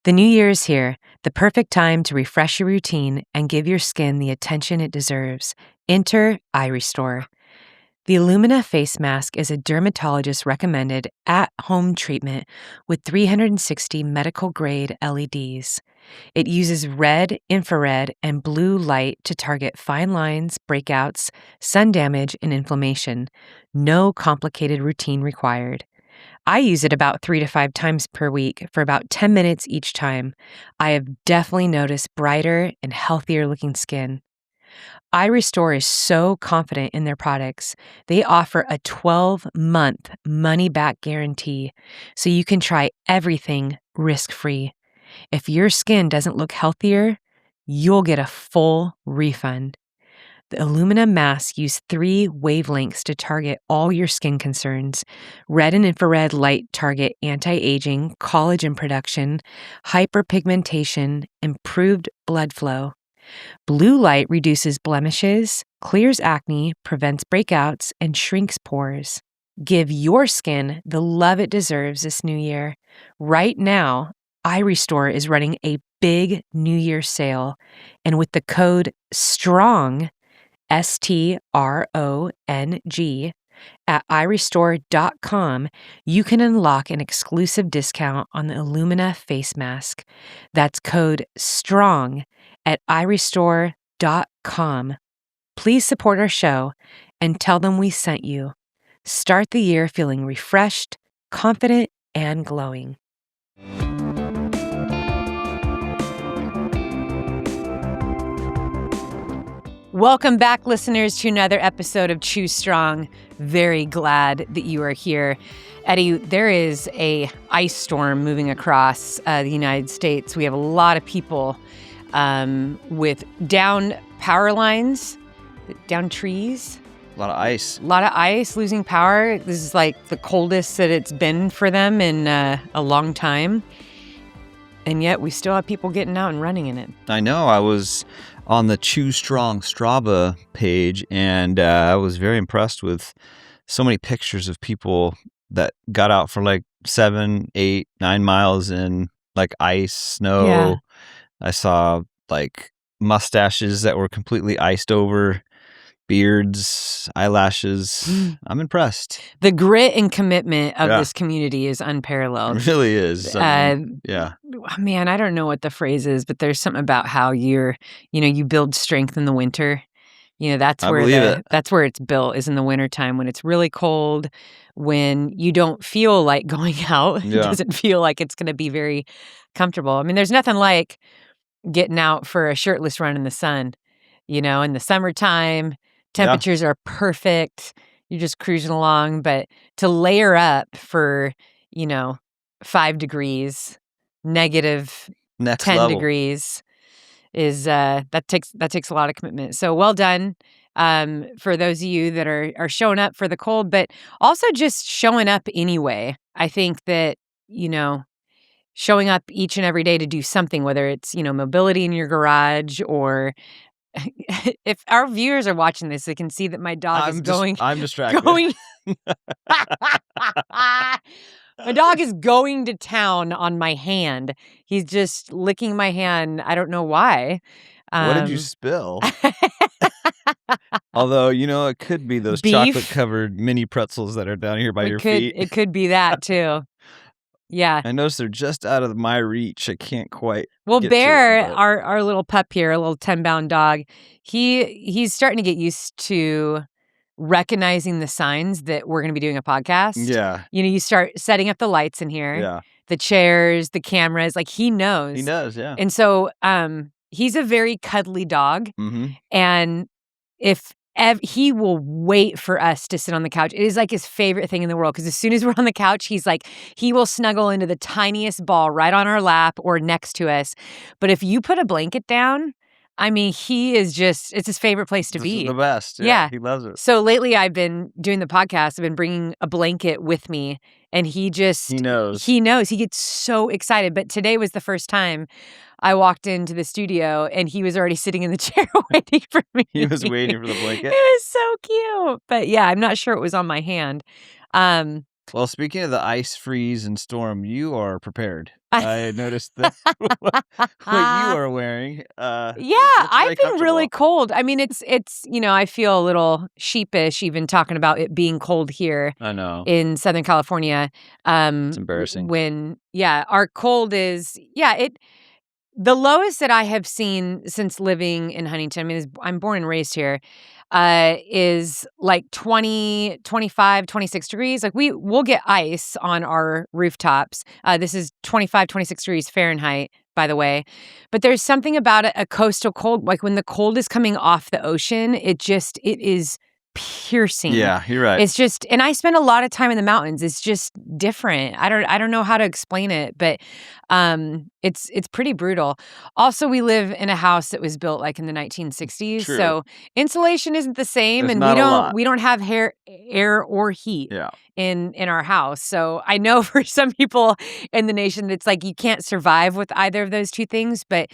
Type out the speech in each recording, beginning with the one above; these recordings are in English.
The new year is here, the perfect time to refresh your routine and give your skin the attention it deserves. Enter iRestore. The Illumina face mask is a dermatologist-recommended at-home treatment with 360 medical-grade LEDs. It uses red, infrared, and blue light to target fine lines, breakouts, sun damage, and inflammation. No complicated routine required. I use it about 3 to 5 times per week for about 10 minutes each time. I have definitely noticed brighter and healthier looking skin. iRestore is so confident in their products. They offer a 12-month money-back guarantee, so you can try everything risk-free. If your skin doesn't look healthier, you'll get a full refund. The Illumina masks use 3 wavelengths to target all your skin concerns. Red and infrared light target anti-aging, collagen production, hyperpigmentation, improved blood flow. Blue light reduces blemishes, clears acne, prevents breakouts, and shrinks pores. Give your skin the love it deserves this new year. Right now, iRestore is running a big New Year sale, and with the code STRONG, STRONG, at iRestore.com, you can unlock an exclusive discount on the Illumina face mask. That's code STRONG at iRestore.com. Please support our show and tell them we sent you. Start the year feeling refreshed, confident, and glowing. Welcome back, listeners, to another episode of Choose Strong. Very glad that you are here. Eddie, there is a ice storm moving across the United States. We have a lot of people with down power lines, down trees. A lot of ice. A lot of ice, losing power. This is like the coldest that it's been for them in a long time. And yet we still have people getting out and running in it. I know. I was on the Choose Strong Strava page, and I was very impressed with so many pictures of people that got out for like 7, 8, 9 miles in like ice, snow. Yeah. I saw like mustaches that were completely iced over, beards, eyelashes. I'm impressed. The grit and commitment of this community is unparalleled. It really is. Yeah. Man, I don't know what the phrase is, but there's something about how you build strength in the winter. That's where that's where it's built, is in the wintertime when it's really cold, when you don't feel like going out. It doesn't feel like it's going to be very comfortable. I mean, there's nothing like getting out for a shirtless run in the sun, in the summertime. Temperatures are perfect. You're just cruising along. But to layer up for, 5 degrees, negative Next 10 level. degrees is that takes a lot of commitment. So well done for those of you that are showing up for the cold, but also just showing up anyway. I think that, showing up each and every day to do something, whether it's, mobility in your garage, or if our viewers are watching this, they can see that my dog is going. I'm distracted. My dog is going to town on my hand. He's just licking my hand. I don't know why. What did you spill? Although, it could be those Beef. chocolate-covered mini pretzels that are down here by your feet. It could be that, too. Yeah. I noticed they're just out of my reach. I can't quite. Well, get Bear, to them, our little pup here, a little 10-pound dog, he's starting to get used to recognizing the signs that we're going to be doing a podcast. Yeah. You start setting up the lights in here, Yeah. the chairs, the cameras. Like, he knows. He does, yeah. And so he's a very cuddly dog. Mm-hmm. And if he will wait for us to sit on the couch. It is like his favorite thing in the world, because as soon as we're on the couch, he will snuggle into the tiniest ball right on our lap or next to us. But if you put a blanket down, I mean, it's his favorite place to be. The best. Yeah. He loves it. So lately I've been doing the podcast. I've been bringing a blanket with me, and he knows. He gets so excited. But today was the first time I walked into the studio, and he was already sitting in the chair waiting for me. He was waiting for the blanket. It was so cute. But yeah, I'm not sure it was on my hand. Well, speaking of the ice, freeze, and storm, you are prepared. I noticed that what you are wearing. Yeah, Looks I've very been really comfortable. cold. I mean, it's I feel a little sheepish even talking about it being cold here I know. in Southern California. It's embarrassing. Our cold is, the lowest that I have seen since living in Huntington, I mean, I'm born and raised here, is like 20, 25, 26 degrees. Like we'll get ice on our rooftops. This is 25, 26 degrees Fahrenheit, by the way. But there's something about a coastal cold, like when the cold is coming off the ocean, it is piercing. Yeah, you're right. It's just, and I spend a lot of time in the mountains. It's just different. I don't know how to explain it, but it's pretty brutal. Also, we live in a house that was built like in the 1960s, True. so insulation isn't the same, There's and not a lot. we don't have air or heat. Yeah. In our house. So I know for some people in the nation, it's like you can't survive with either of those two things. But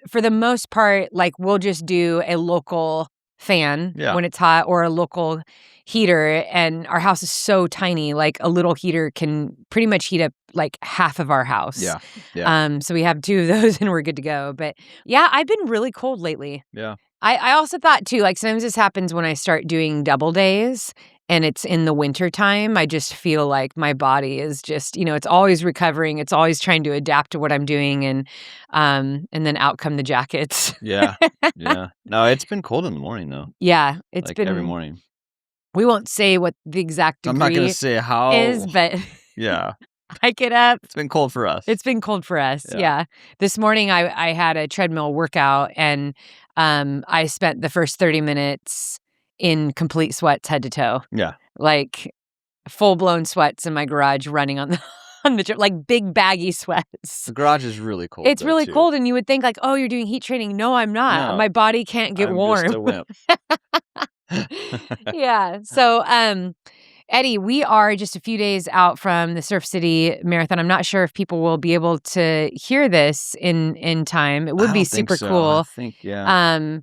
for the most part, like we'll just do a local fan when it's hot or a local heater. And our house is so tiny, like a little heater can pretty much heat up like half of our house. Yeah. So we have two of those and we're good to go. But yeah, I've been really cold lately. Yeah. I also thought too, like sometimes this happens when I start doing double days and it's in the winter time. I just feel like my body is just, it's always recovering. It's always trying to adapt to what I'm doing. And then out come the jackets. Yeah. Yeah. No, it's been cold in the morning though. Yeah. It's like been every morning. We won't say what the exact degree I'm not going to say how is, but yeah. I get up. It's been cold for us. It's been cold for us. Yeah. This morning I had a treadmill workout and I spent the first 30 minutes in complete sweats head to toe. Yeah. Like full-blown sweats in my garage running on the like big baggy sweats. The garage is really cold. It's really cold and you would think like, "Oh, you're doing heat training." No, I'm not. No, my body can't get warm. I'm just a wimp. Yeah. So, Eddie, we are just a few days out from the Surf City Marathon. I'm not sure if people will be able to hear this in time. It would be super cool. I think, yeah.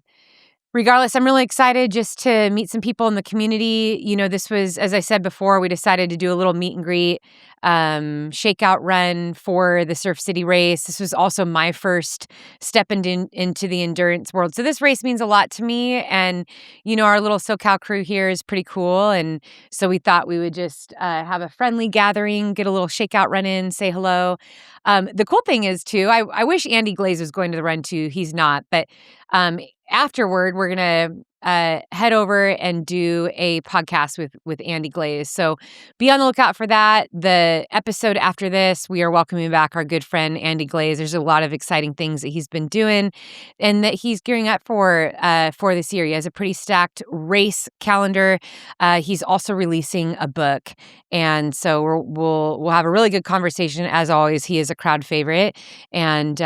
Regardless, I'm really excited just to meet some people in the community. This was, as I said before, we decided to do a little meet and greet, shakeout run for the Surf City race. This was also my first step into the endurance world. So this race means a lot to me. And, our little SoCal crew here is pretty cool. And so we thought we would just have a friendly gathering, get a little shakeout run in, say hello. The cool thing is, too, I wish Andy Glaze was going to the run, too. He's not. But afterward, we're going to head over and do a podcast with Andy Glaze. So be on the lookout for that. The episode after this, we are welcoming back our good friend Andy Glaze. There's a lot of exciting things that he's been doing and that he's gearing up for this year. He has a pretty stacked race calendar. He's also releasing a book. And so we'll have a really good conversation. As always, he is a crowd favorite. And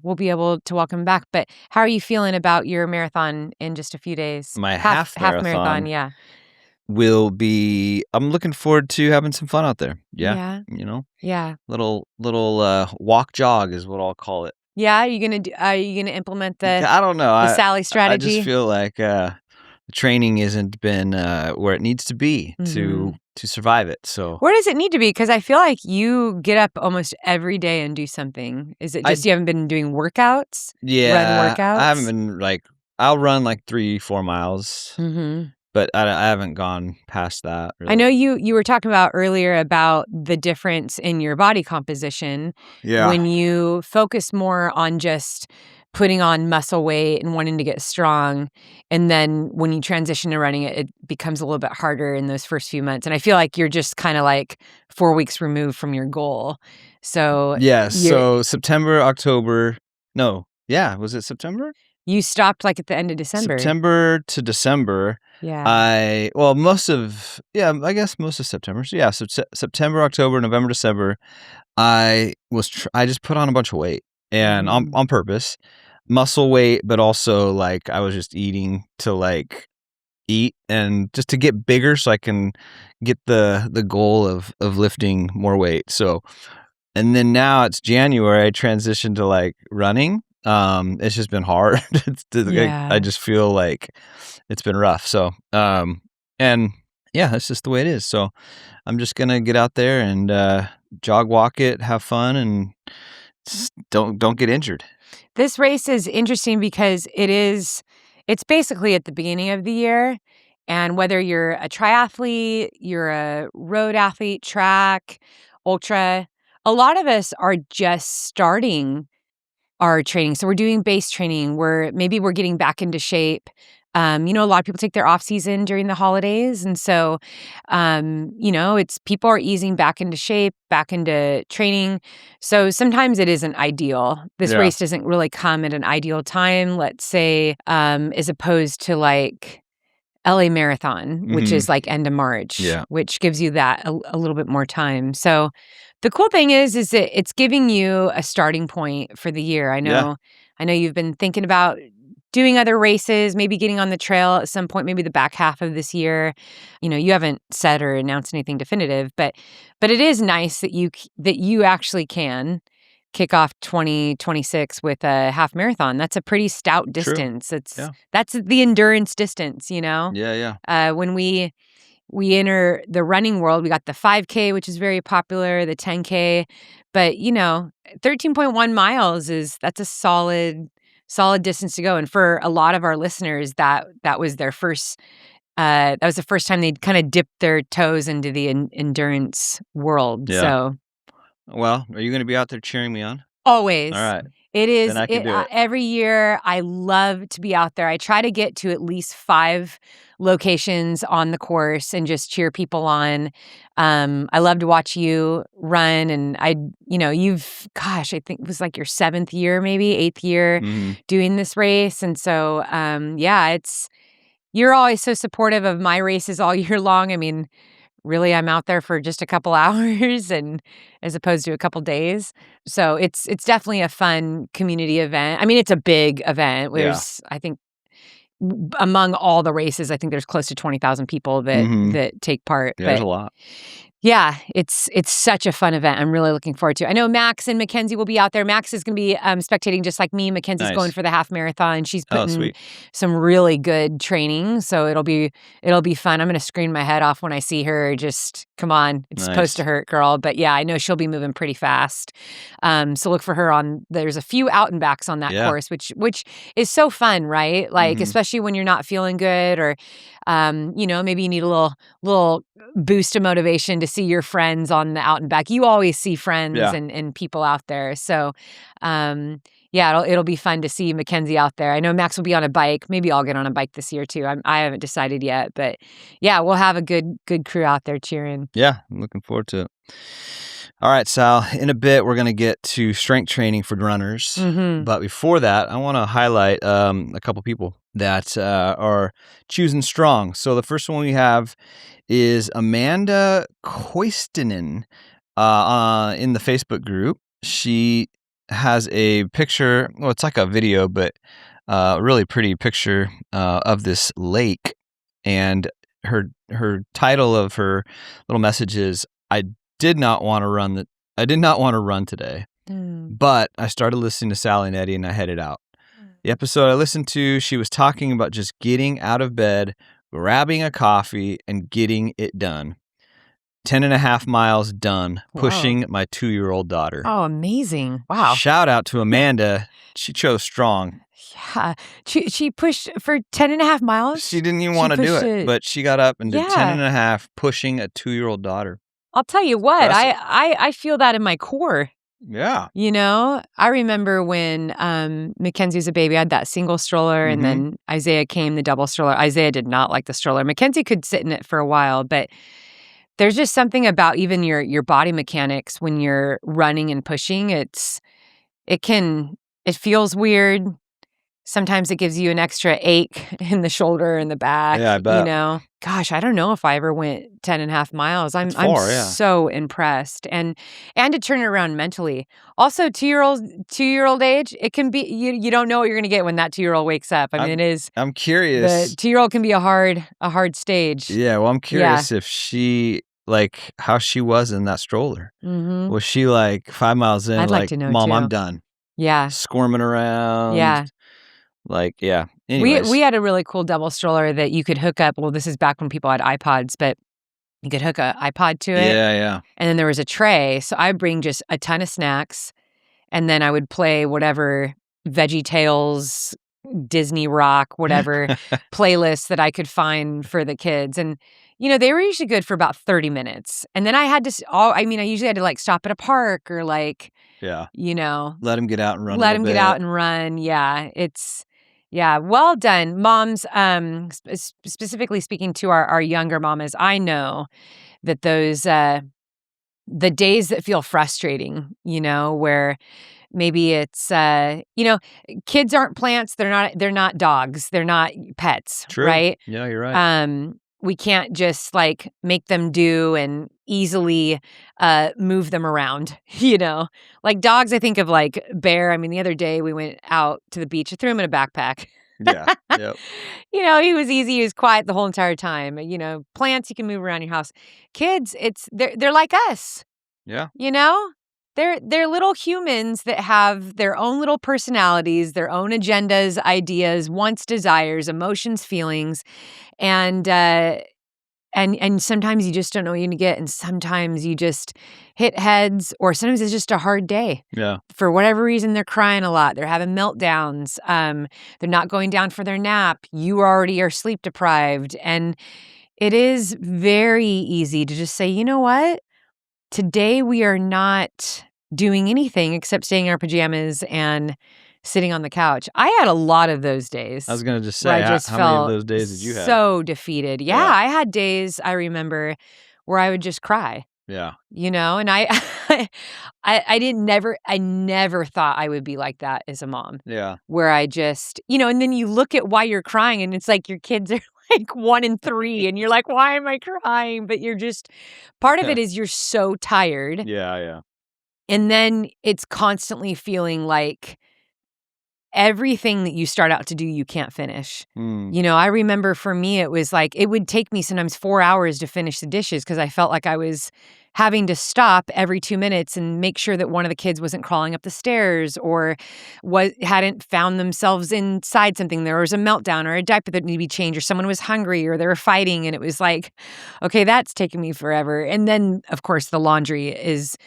we'll be able to welcome him back. But how are you feeling about your marathon in just a few days? My half marathon, yeah. will be. I'm looking forward to having some fun out there. Yeah. Yeah. Little walk jog is what I'll call it. Yeah. Are you gonna implement the I don't know. the Sally strategy? I just feel like the training isn't been where it needs to be to survive it. So where does it need to be? Because I feel like you get up almost every day and do something. Is it just you haven't been doing workouts? Yeah, run workouts? I haven't been I'll run 3-4 miles, but I haven't gone past that. Really. I know you were talking about earlier about the difference in your body composition when you focus more on just putting on muscle weight and wanting to get strong. And then when you transition to running it becomes a little bit harder in those first few months. And I feel like you're just kind of 4 weeks removed from your goal. So yeah, so September, October. No, yeah, was it September? You stopped at the end of December. September to December. Yeah. I guess most of September. So yeah, September, October, November, December. I just put on a bunch of weight and on purpose, muscle weight, but also I was just eating to eat and just to get bigger so I can get the goal of lifting more weight. So, and then now it's January, I transitioned to running. It's just been hard. I just feel like it's been rough. So, and yeah, that's just the way it is. So I'm just going to get out there and jog, walk it, have fun, and don't get injured. This race is interesting because it's basically at the beginning of the year. And whether you're a triathlete, you're a road athlete, track, ultra, a lot of us are just starting our training. So we're doing base training. Maybe we're getting back into shape. A lot of people take their off season during the holidays. And so, it's people are easing back into shape, back into training. So sometimes it isn't ideal. This Yeah. race doesn't really come at an ideal time, let's say, as opposed to like LA Marathon, which is like end of March, which gives you that a little bit more time. So the cool thing is that it's giving you a starting point for the year. I know you've been thinking about doing other races, maybe getting on the trail at some point, maybe the back half of this year. You haven't said or announced anything definitive, but it is nice that you actually can kick off 2026 with a half marathon. That's a pretty stout distance. That's the endurance distance, Yeah. When we enter the running world, we got the 5K, which is very popular, the 10K, but 13.1 miles that's a solid distance to go. And for a lot of our listeners, that was their first that was the first time they'd kind of dipped their toes into the endurance world. Yeah. So, well, are you going to be out there cheering me on? Always. All right. It is. Then I can do it. Every year, I love to be out there. I try to get to at least 5 locations on the course and just cheer people on. I love to watch you run, and I think it was like your 7th year, maybe 8th year doing this race, and so you're always so supportive of my races all year long. I mean, really, I'm out there for just a couple hours and as opposed to a couple days. So it's definitely a fun community event. I mean, it's a big event. There's, I think, among all the races, I think there's close to 20,000 people that take part. Yeah, there's a lot. Yeah, it's such a fun event. I'm really looking forward to it. I know Max and Mackenzie will be out there. Max is going to be spectating just like me. Mackenzie's going for the half marathon. She's putting some really good training, so it'll be fun. I'm going to scream my head off when I see her. Just come on, it's supposed to hurt, girl. But yeah, I know she'll be moving pretty fast. So look for her there's a few out and backs on that course, which is so fun, right? Like especially when you're not feeling good or maybe you need a little boost of motivation to see your friends on the out and back. You always see friends and people out there. So, it'll be fun to see Mackenzie out there. I know Max will be on a bike. Maybe I'll get on a bike this year too. I haven't decided yet, but yeah, we'll have a good crew out there cheering. Yeah, I'm looking forward to it. All right, Sal, in a bit, we're going to get to strength training for runners. But before that, I want to highlight a couple people that are choosing strong. So the first one we have is Amanda Koistinen in the Facebook group. She has a picture. Well, it's like a video, but a really pretty picture of this lake. And her title of her little message is, I did not want to run today, but I started listening to Sally and Eddie and I headed out. The episode I listened to, she was talking about just getting out of bed, grabbing a coffee, and getting it done. 10.5 miles done, pushing my 2-year-old daughter. Oh, amazing. Wow. Shout out to Amanda. She chose strong. Yeah. She pushed for 10.5 miles? She didn't even want to do it, but she got up and did 10.5, pushing a 2-year-old daughter. I'll tell you what, I feel that in my core. Yeah. I remember when Mackenzie was a baby, I had that single stroller, and then Isaiah came, the double stroller. Isaiah did not like the stroller. Mackenzie could sit in it for a while, but there's just something about even your body mechanics when you're running and pushing. It feels weird. Sometimes it gives you an extra ache in the shoulder and the back. Yeah, I bet. Gosh, I don't know if I ever went 10.5 miles. I'm so impressed. And to turn it around mentally. Also, 2-year-old age, it can be, you don't know what you're going to get when that 2-year-old wakes up. I mean, it is. I'm curious. The 2-year-old can be a hard stage. Yeah, well, I'm curious if she, like, how she was in that stroller. Was she like 5 miles in? I'd like to know, Mom, too. I'm done. Yeah. Squirming around. Yeah. Anyways. We had a really cool double stroller that you could hook up. Well, this is back when people had iPods, but You could hook a iPod to it. Yeah. And then there was a tray. So I would bring just a ton of snacks. And then I would play whatever Veggie Tales, Disney Rock, whatever playlist that I could find for the kids. And, they were usually good for about 30 minutes. And then I had to, I usually had to like stop at a park or like, Yeah. let them get out and run. Let them get out and run. Yeah. Well done. Moms, specifically speaking to our younger mamas, I know that those, the days that feel frustrating, where maybe it's, kids aren't plants. They're not dogs. They're not pets. True. Right? Yeah, you're right. We can't just like make them do and easily move them around, Like dogs, I think of like Bear. The other day we went out to the beach. I threw him in a backpack. Yeah. Yep. He was easy. He was quiet the whole entire time. Plants you can move around your house. Kids, they're like us. Yeah. They're little humans that have their own little personalities, their own agendas, ideas, wants, desires, emotions, feelings, and sometimes you just don't know what you're gonna get, and sometimes you just hit heads, or sometimes it's just a hard day. Yeah. For whatever reason, they're crying a lot. They're having meltdowns. They're not going down for their nap. You already are sleep deprived, and it is very easy to just say, you know what? Today we are not doing anything except staying in our pajamas and sitting on the couch. I had a lot of those days. I was going to just say, I just how many felt of those days did you have? So defeated. Yeah, I had days, I remember, where I would just cry. Yeah. And I never thought I would be like that as a mom. Yeah. Where I just, and then you look at why you're crying and it's like your kids are like 1 and 3 and you're like, why am I crying? But you're just, part of it is you're so tired. Yeah. And then it's constantly feeling like everything that you start out to do, you can't finish. I remember for me, it was like, it would take me sometimes 4 hours to finish the dishes because I felt like I was having to stop every 2 minutes and make sure that one of the kids wasn't crawling up the stairs or hadn't found themselves inside something. There was a meltdown or a diaper that needed to be changed or someone was hungry or they were fighting. And it was like, okay, that's taking me forever. And then, of course, the laundry is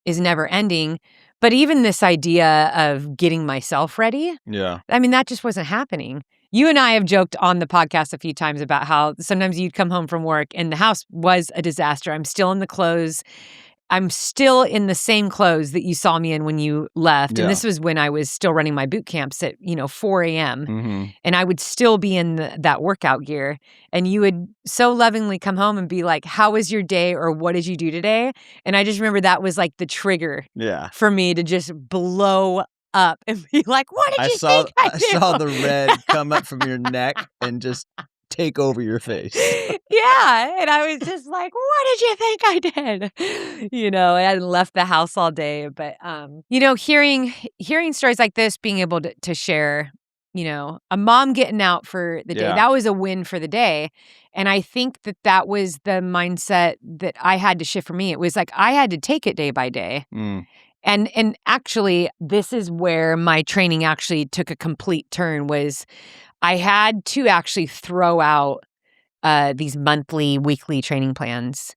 never ending. But even this idea of getting myself ready, that just wasn't happening. You and I have joked on the podcast a few times about how sometimes you'd come home from work and the house was a disaster. I'm still in the clothes. I'm still in the same clothes that you saw me in when you left. Yeah. And this was when I was still running my boot camps at, 4 a.m. Mm-hmm. And I would still be in that workout gear. And you would so lovingly come home and be like, how was your day? Or what did you do today? And I just remember that was like the trigger for me to just blow up and be like, what did you think I did? I saw the red come up from your neck and just take over your face. Yeah. And I was just like, what did you think I did? I hadn't left the house all day. But, hearing stories like this, being able to share, a mom getting out for the day, that was a win for the day. And I think that was the mindset that I had to shift for me. It was like, I had to take it day by day. And actually, this is where my training actually took a complete turn. Was I had to actually throw out these monthly, weekly training plans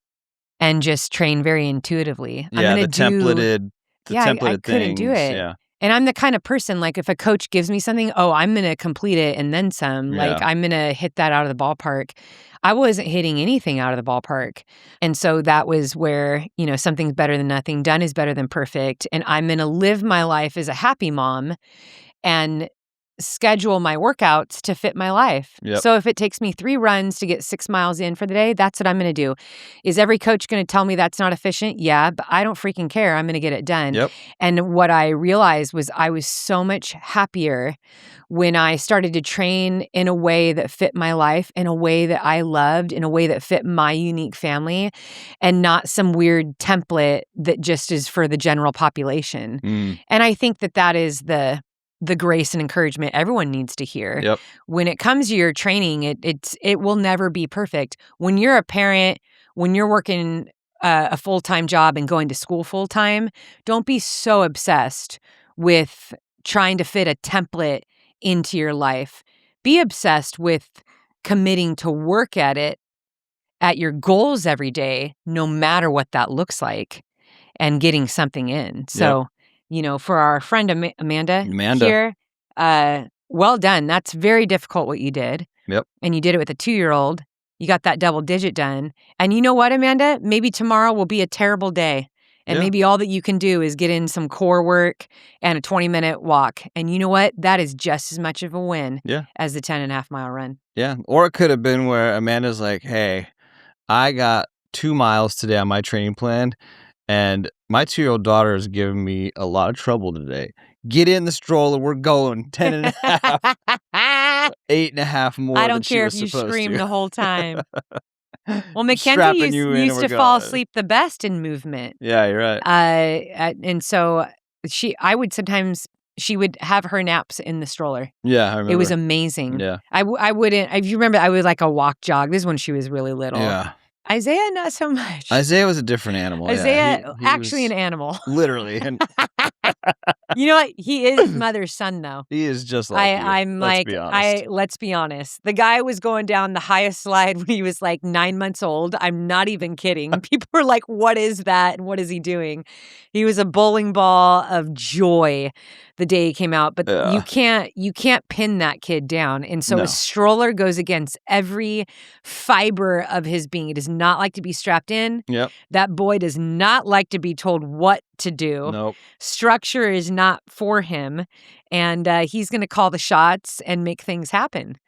and just train very intuitively. Templated I things. couldn't do it. Yeah. And I'm the kind of person, like, if a coach gives me something, I'm going to complete it and then some. Like, I'm going to hit that out of the ballpark. I wasn't hitting anything out of the ballpark. And so that was where, something's better than nothing. Done is better than perfect. And I'm going to live my life as a happy mom and schedule my workouts to fit my life. Yep. So if it takes me 3 runs to get 6 miles in for the day, that's what I'm going to do. Is every coach going to tell me that's not efficient? Yeah, but I don't freaking care. I'm going to get it done. Yep. And what I realized was I was so much happier when I started to train in a way that fit my life, in a way that I loved, in a way that fit my unique family, and not some weird template that just is for the general population. And I think that is the grace and encouragement everyone needs to hear. Yep. When it comes to your training, it will never be perfect. When you're a parent, when you're working a full-time job and going to school full-time, don't be so obsessed with trying to fit a template into your life. Be obsessed with committing to work at it at your goals every day, no matter what that looks like, and getting something in. So, for our friend Amanda here, well done. That's very difficult what you did. Yep. And you did it with a 2-year-old. You got that double digit done. And you know what, Amanda? Maybe tomorrow will be a terrible day. And maybe all that you can do is get in some core work and a 20-minute walk. And you know what? That is just as much of a win as the 10.5-mile run. Yeah. Or it could have been where Amanda's like, hey, I got 2 miles today on my training plan, and my 2-year-old daughter is giving me a lot of trouble today. Get in the stroller. We're going 10.5, 8.5 more. I don't care if you scream the whole time. Well, Mackenzie used to fall asleep the best in movement. Yeah, you're right. And so I would sometimes, she would have her naps in the stroller. Yeah, I remember. It was amazing. Yeah. I wouldn't, if you remember, I would like a walk jog. This is when she was really little. Yeah. Isaiah, not so much. Isaiah was a different animal. Isaiah, he actually an animal. Literally. And you know what? He is his mother's son, though. He is just like you. Let's be honest. The guy was going down the highest slide when he was like 9 months old. I'm not even kidding. People were like, what is that? And what is he doing? He was a bowling ball of joy the day he came out. But you can't pin that kid down. And so a stroller goes against every fiber of his being. He does not like to be strapped in. Yep. That boy does not like to be told what to do. Nope. Structure is not for him. And he's going to call the shots and make things happen.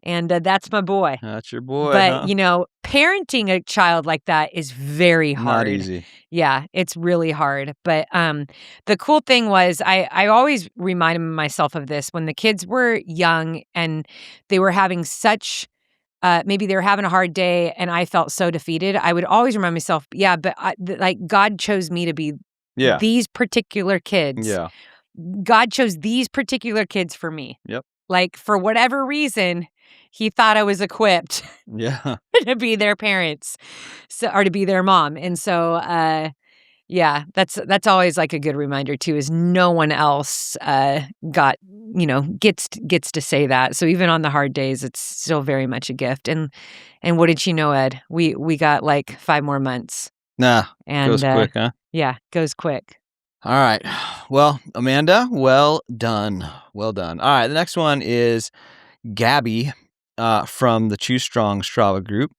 And that's my boy. That's your boy. But, parenting a child like that is very hard. Not easy. Yeah, it's really hard. But the cool thing was I always reminded myself of this when the kids were young and they were having such maybe they were having a hard day and I felt so defeated. I would always remind myself, God chose me to be these particular kids. Yeah. God chose these particular kids for me. Yep. Like, for whatever reason, he thought I was equipped to be their parents, or to be their mom. And so, that's always like a good reminder too, is no one else gets to say that. So even on the hard days, it's still very much a gift. And what did she know, Ed? We got like 5 more months. And goes quick, huh? Yeah, goes quick. All right. Well, Amanda, well done. Well done. All right. The next one is Gabby from the Chew Strong Strava group.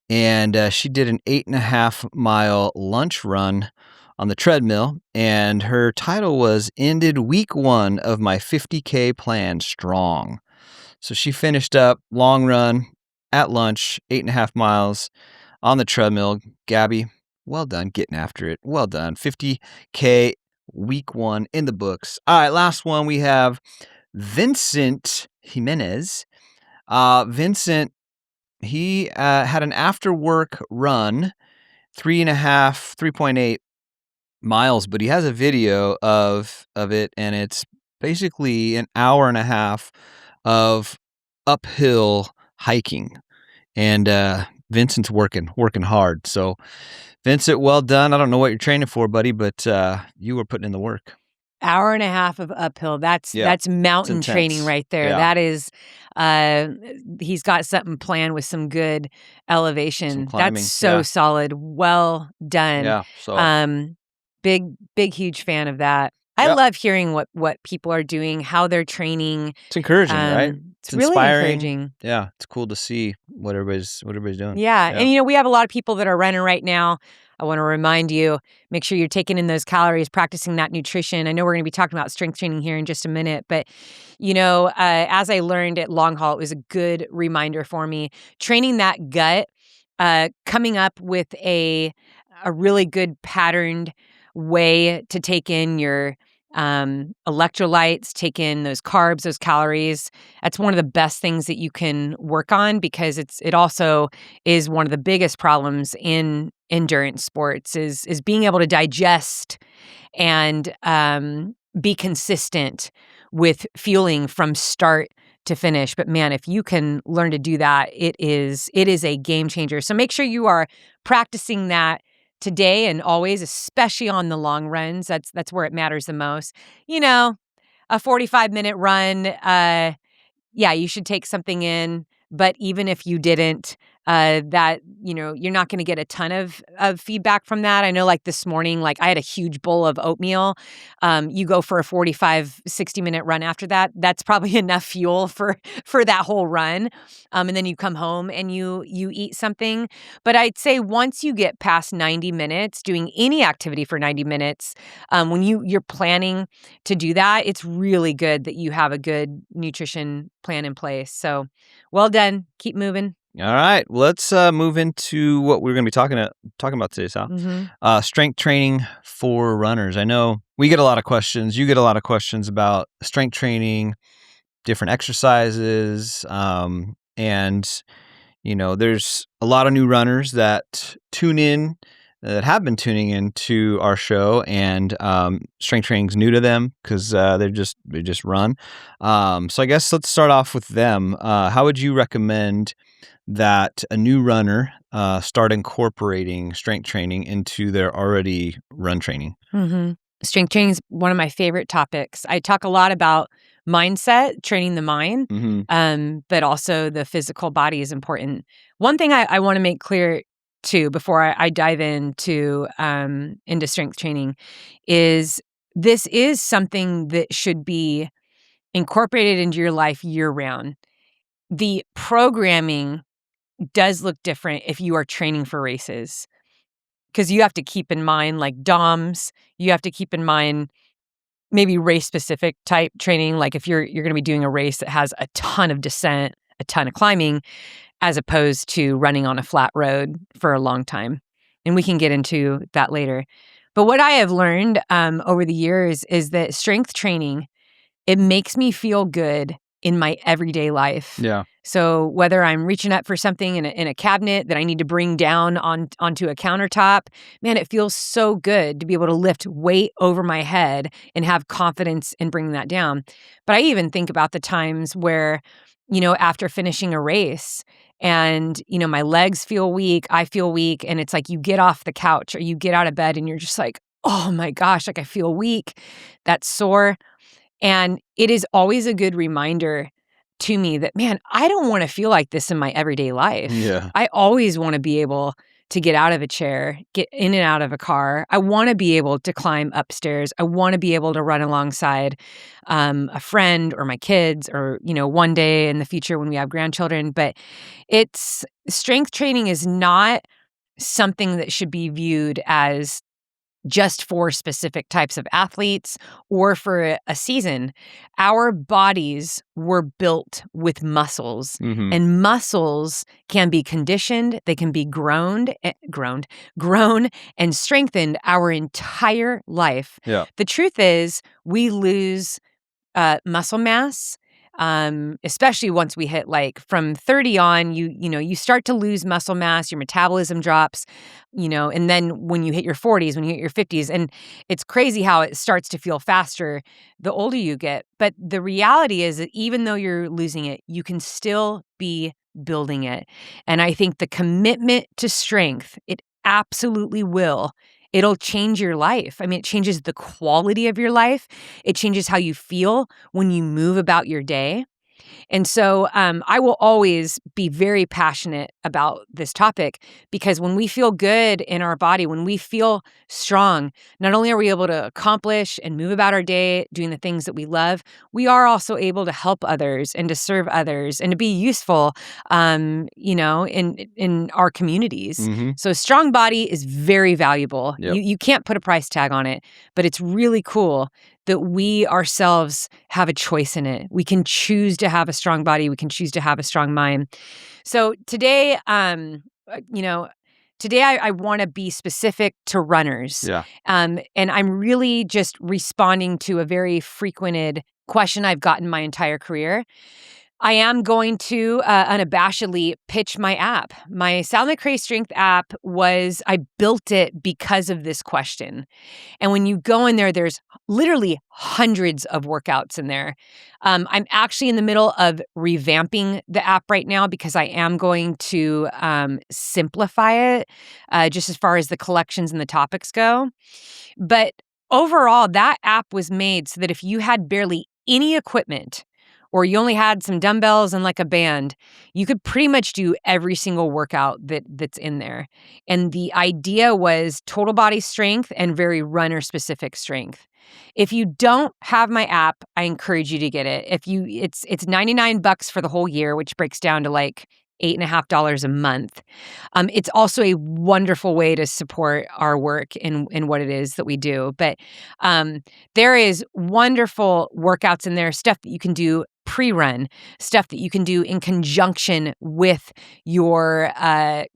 And she did an 8.5-mile lunch run on the treadmill. And her title was Ended Week 1 of My 50K Plan Strong. So she finished up long run at lunch, 8.5 miles on the treadmill. Gabby, well done getting after it. Well done. 50K week 1 in the books. All right, last one we have Vincent Jimenez. Vincent, he had an after work run, 3.8 miles, but he has a video of it, and it's basically an hour and a half of uphill hiking. And Vincent's working hard. So Vincent, well done. I don't know what you're training for, buddy, but you were putting in the work. Hour and a half of uphill. That's mountain training right there. Yeah. That is, he's got something planned with some good elevation. That's so solid. Well done. Yeah. So big, huge fan of that. I love hearing what people are doing, how they're training. It's encouraging, right? It's really inspiring. Encouraging. Yeah, it's cool to see what everybody's doing. Yeah, and we have a lot of people that are running right now. I want to remind you, make sure you're taking in those calories, practicing that nutrition. I know we're going to be talking about strength training here in just a minute, but as I learned at Long Haul, it was a good reminder for me. Training that gut, coming up with a really good patterned way to take in your electrolytes, take in those carbs, those calories. That's one of the best things that you can work on, because it also is one of the biggest problems in endurance sports is being able to digest and be consistent with fueling from start to finish. But man, if you can learn to do that, it is a game changer. So make sure you are practicing that today and always, especially on the long runs. That's where it matters the most. A 45-minute run, you should take something in. But even if you didn't, that, you're not going to get a ton of feedback from that. I know like this morning, like I had a huge bowl of oatmeal. You go for a 45, 60-minute run after that. That's probably enough fuel for that whole run. And then you come home and you eat something. But I'd say once you get past 90 minutes, doing any activity for 90 minutes, when you're planning to do that, it's really good that you have a good nutrition plan in place. So well done. Keep moving. All right, let's move into what we're going to be talking about today, Sal. Mm-hmm. Strength training for runners. I know we get a lot of questions. You get a lot of questions about strength training, different exercises, and there's a lot of new runners that that have been tuning into our show, and strength training's new to them because they just run. So I guess let's start off with them. How would you recommend that a new runner start incorporating strength training into their already run training? Mm-hmm. Strength training is one of my favorite topics. I talk a lot about mindset, training the mind, but also the physical body is important. One thing I want to make clear too before I dive into strength training is this is something that should be incorporated into your life year round. The programming does look different if you are training for races, because you have to keep in mind like DOMs, you have to keep in mind maybe race specific type training. Like if you're going to be doing a race that has a ton of descent, a ton of climbing, as opposed to running on a flat road for a long time. And we can get into that later. But what I have learned over the years is that strength training, it makes me feel good in my everyday life. Yeah. So whether I'm reaching up for something in a cabinet that I need to bring down onto a countertop, man, it feels so good to be able to lift weight over my head and have confidence in bringing that down. But I even think about the times where, after finishing a race and, my legs feel weak, I feel weak, and it's like you get off the couch or you get out of bed and you're just like, oh my gosh, like I feel weak, that's sore. And it is always a good reminder to me that, man, I don't want to feel like this in my everyday life. Yeah. I always want to be able to get out of a chair, get in and out of a car. I want to be able to climb upstairs. I want to be able to run alongside a friend or my kids or, one day in the future when we have grandchildren. But strength training is not something that should be viewed as just for specific types of athletes or for a season. Our bodies were built with muscles, and muscles can be conditioned. They can be grown and strengthened our entire life. Yeah. The truth is we lose muscle mass, especially once we hit like from 30 on, you start to lose muscle mass, your metabolism drops, and then when you hit your 40s, when you hit your 50s, and it's crazy how it starts to feel faster the older you get. But the reality is that even though you're losing it, you can still be building it. And I think the commitment to strength, it absolutely will. It'll change your life. I mean, it changes the quality of your life. It changes how you feel when you move about your day. And so I will always be very passionate about this topic because when we feel good in our body, when we feel strong, not only are we able to accomplish and move about our day doing the things that we love, we are also able to help others and to serve others and to be useful, in our communities. So a strong body is very valuable. Yep. You can't put a price tag on it, but it's really cool that we ourselves have a choice in it. We can choose to have a strong body. We can choose to have a strong mind. So today, I want to be specific to runners. Yeah. And I'm really just responding to a very frequented question I've gotten my entire career. I am going to unabashedly pitch my app. My Sal McRae Strength app I built it because of this question. And when you go in there, there's literally hundreds of workouts in there. I'm actually in the middle of revamping the app right now because I am going to simplify it just as far as the collections and the topics go. But overall, that app was made so that if you had barely any equipment or you only had some dumbbells and like a band, you could pretty much do every single workout that's in there. And the idea was total body strength and very runner specific strength. If you don't have my app, I encourage you to get it. It's $99 for the whole year, which breaks down to like $8.50 a month. It's also a wonderful way to support our work in what it is that we do. But there is wonderful workouts in there, stuff that you can do pre-run, stuff that you can do in conjunction with your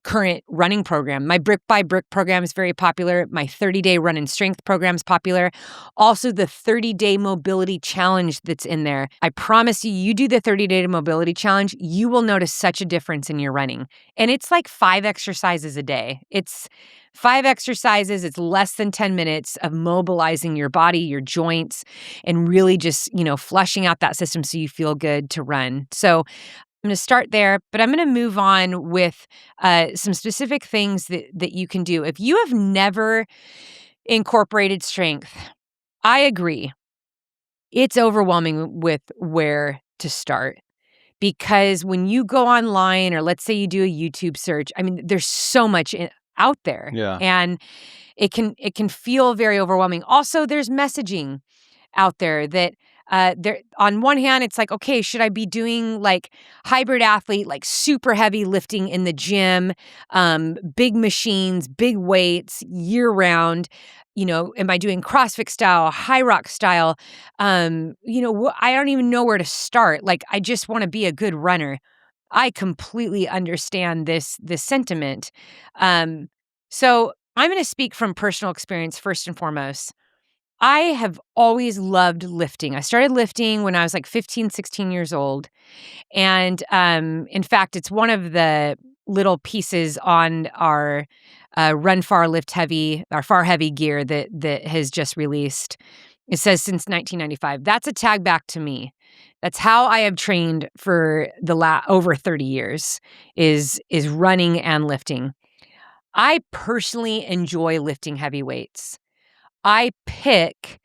current running program. My Brick by Brick program is very popular. My 30-day run and strength program is popular. Also, the 30-day mobility challenge that's in there. I promise you, you do the 30-day mobility challenge, you will notice such a difference in your running. And it's like 5 exercises a day. It's 5 exercises. It's less than 10 minutes of mobilizing your body, your joints, and really just, flushing out that system so you feel good to run. So I'm going to start there, but I'm going to move on with some specific things that you can do. If you have never incorporated strength, I agree. It's overwhelming with where to start. Because when you go online, or let's say you do a YouTube search, I mean, there's so much out there. Yeah. And it can feel very overwhelming. Also, there's messaging out there that there on one hand, it's like, okay, should I be doing like hybrid athlete, like super heavy lifting in the gym, big machines, big weights year round? Am I doing CrossFit style, high rock style? I don't even know where to start. Like, I just want to be a good runner. I completely understand this sentiment. So I'm going to speak from personal experience first and foremost. I have always loved lifting. I started lifting when I was like 15, 16 years old. And in fact, it's one of the little pieces on our Run Far Lift Heavy, our Far Heavy gear that has just released. It says since 1995. That's a tag back to me. That's how I have trained for the over 30 years is running and lifting. I personally enjoy lifting heavy weights. I pick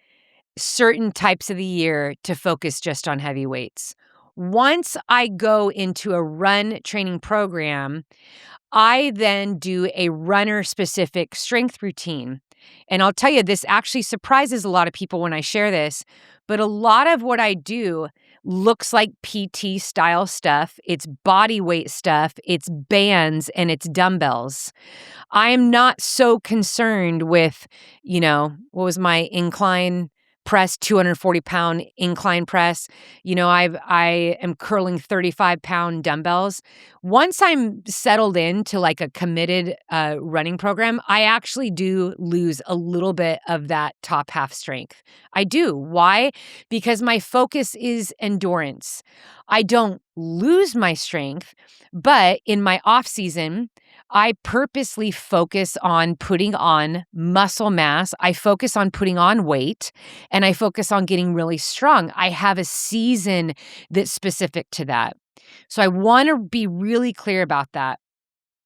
certain types of the year to focus just on heavy weights. Once I go into a run training program, I then do a runner-specific strength routine. And I'll tell you, this actually surprises a lot of people when I share this, but a lot of what I do looks like PT style stuff. It's body weight stuff, it's bands, and it's dumbbells. I am not so concerned with, what was my incline press, 240-pound incline press. I am curling 35-pound dumbbells. Once I'm settled into like a committed running program, I actually do lose a little bit of that top half strength. I do. Why? Because my focus is endurance. I don't lose my strength, but in my off season, I purposely focus on putting on muscle mass. I focus on putting on weight, and I focus on getting really strong. I have a season that's specific to that. So I want to be really clear about that.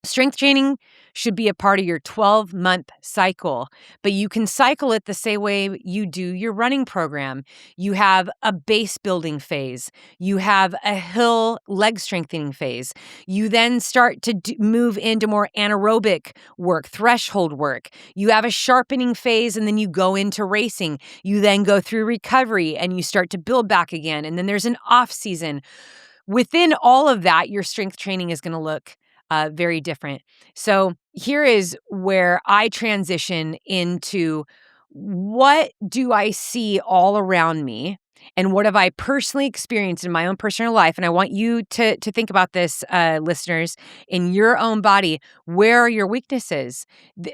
Strength training should be a part of your 12-month cycle, but you can cycle it the same way you do your running program. You have a base building phase. You have a hill leg strengthening phase. You then start to move into more anaerobic work, threshold work. You have a sharpening phase, and then you go into racing. You then go through recovery, and you start to build back again. And then there's an off season. Within all of that, your strength training is going to look very different. So here is where I transition into what do I see all around me and what have I personally experienced in my own personal life. And I want you to think about this, listeners, in your own body. Where are your weaknesses?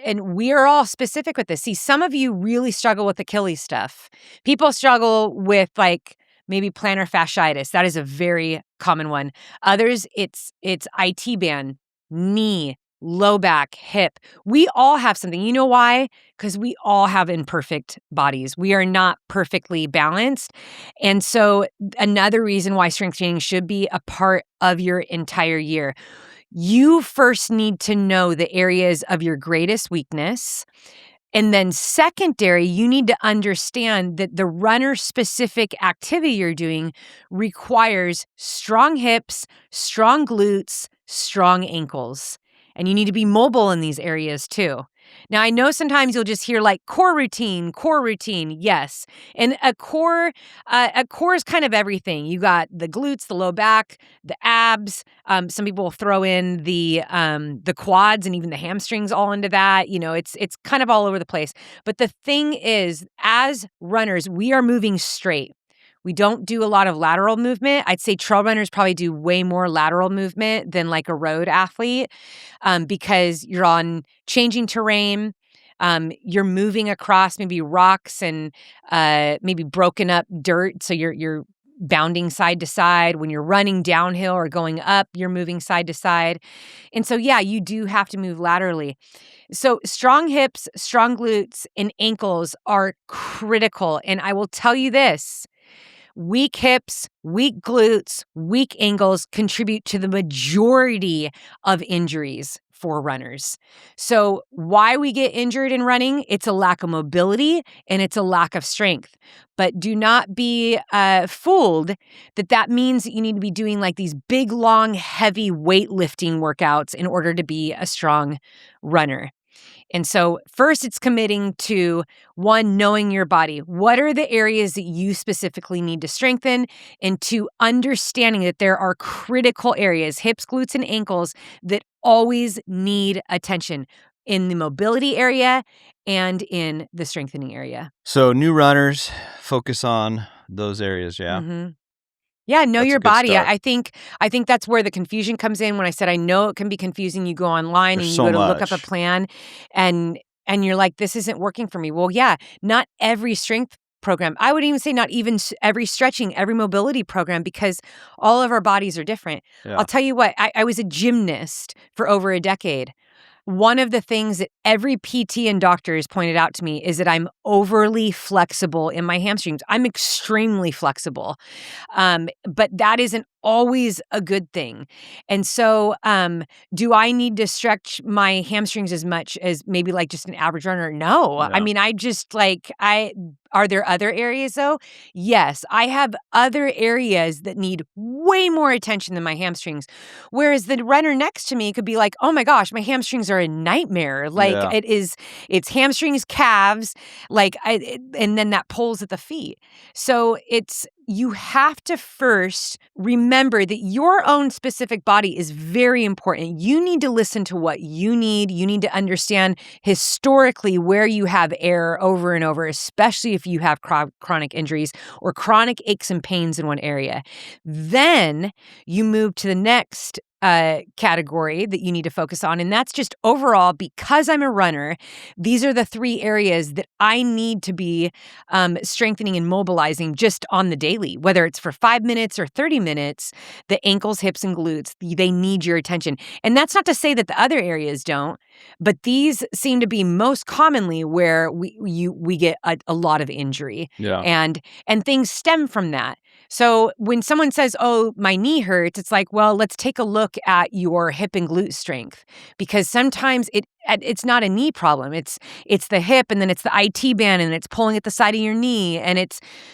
And we are all specific with this. See, some of you really struggle with Achilles stuff. People struggle with like maybe plantar fasciitis. That is a very common one. Others, it's IT band, knee, low back, hip. We all have something. You know why? Because we all have imperfect bodies. We are not perfectly balanced. And so another reason why strength training should be a part of your entire year. You first need to know the areas of your greatest weakness. And then secondary, you need to understand that the runner-specific activity you're doing requires strong hips, strong glutes, strong ankles. And you need to be mobile in these areas too. Now, I know sometimes you'll just hear like core routine, yes. And a core is kind of everything. You got the glutes, the low back, the abs. Some people will throw in the quads and even the hamstrings all into that. You know, it's kind of all over the place. But the thing is, as runners, we are moving straight. We don't do a lot of lateral movement. I'd say trail runners probably do way more lateral movement than like a road athlete, because you're on changing terrain. You're moving across maybe rocks and maybe broken up dirt. So you're bounding side to side. When you're running downhill or going up, you're moving side to side. And so, yeah, you do have to move laterally. So strong hips, strong glutes, and ankles are critical. And I will tell you this. Weak hips, weak glutes, weak ankles contribute to the majority of injuries for runners. So why we get injured in running, it's a lack of mobility and it's a lack of strength. But do not be fooled that means that you need to be doing like these big, long, heavy weightlifting workouts in order to be a strong runner. And so first it's committing to, one, knowing your body. What are the areas that you specifically need to strengthen? And two, understanding that there are critical areas, hips, glutes, and ankles, that always need attention in the mobility area and in the strengthening area. So new runners focus on those areas, yeah? Mm-hmm. Yeah, know That's a your good body. start. I think that's where the confusion comes in. When I said I know it can be confusing, you go online There's and you so go to look up a much. plan and you're like, this isn't working for me. Well, yeah, not every strength program. I would even say not even every stretching, every mobility program, because all of our bodies are different. Yeah. I'll tell you what, I was a gymnast for over a decade. One of the things that every PT and doctor has pointed out to me is that I'm overly flexible in my hamstrings. I'm extremely flexible. But that isn't always a good thing. And so, do I need to stretch my hamstrings as much as maybe like just an average runner? No. Yeah. I mean, are there other areas though? Yes, I have other areas that need way more attention than my hamstrings. Whereas the runner next to me could be like, oh my gosh, my hamstrings are a nightmare. Like Yeah. it's hamstrings, calves, and then that pulls at the feet. So you have to first remember that your own specific body is very important. You need to listen to what you need. You need to understand historically where you have error over and over, especially if you have chronic injuries or chronic aches and pains in one area. Then you move to the next category that you need to focus on. And that's just overall, because I'm a runner, these are the three areas that I need to be strengthening and mobilizing just on the daily, whether it's for 5 minutes or 30 minutes. The ankles, hips, and glutes, they need your attention. And that's not to say that the other areas don't, but these seem to be most commonly where we get a lot of injury. Yeah. And things stem from that. So when someone says, oh, my knee hurts, it's like, well, let's take a look at your hip and glute strength, because sometimes it's not a knee problem. It's the hip, and then it's the IT band, and it's pulling at the side of your knee. And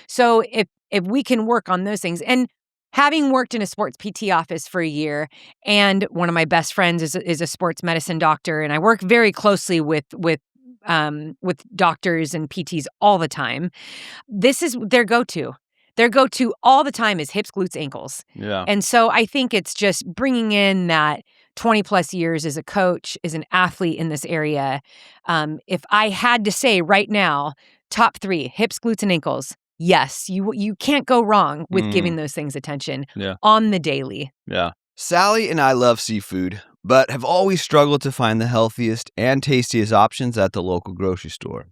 so if we can work on those things. And having worked in a sports PT office for a year, and one of my best friends is a sports medicine doctor, and I work very closely with doctors and PTs all the time. This is their go-to. Their go-to all the time is hips, glutes, ankles. Yeah. And so I think it's just bringing in that 20 plus years as a coach, as an athlete in this area. If I had to say right now, top 3, hips, glutes, and ankles, yes, you can't go wrong with giving those things attention on the daily. Yeah. Sally and I love seafood, but have always struggled to find the healthiest and tastiest options at the local grocery store.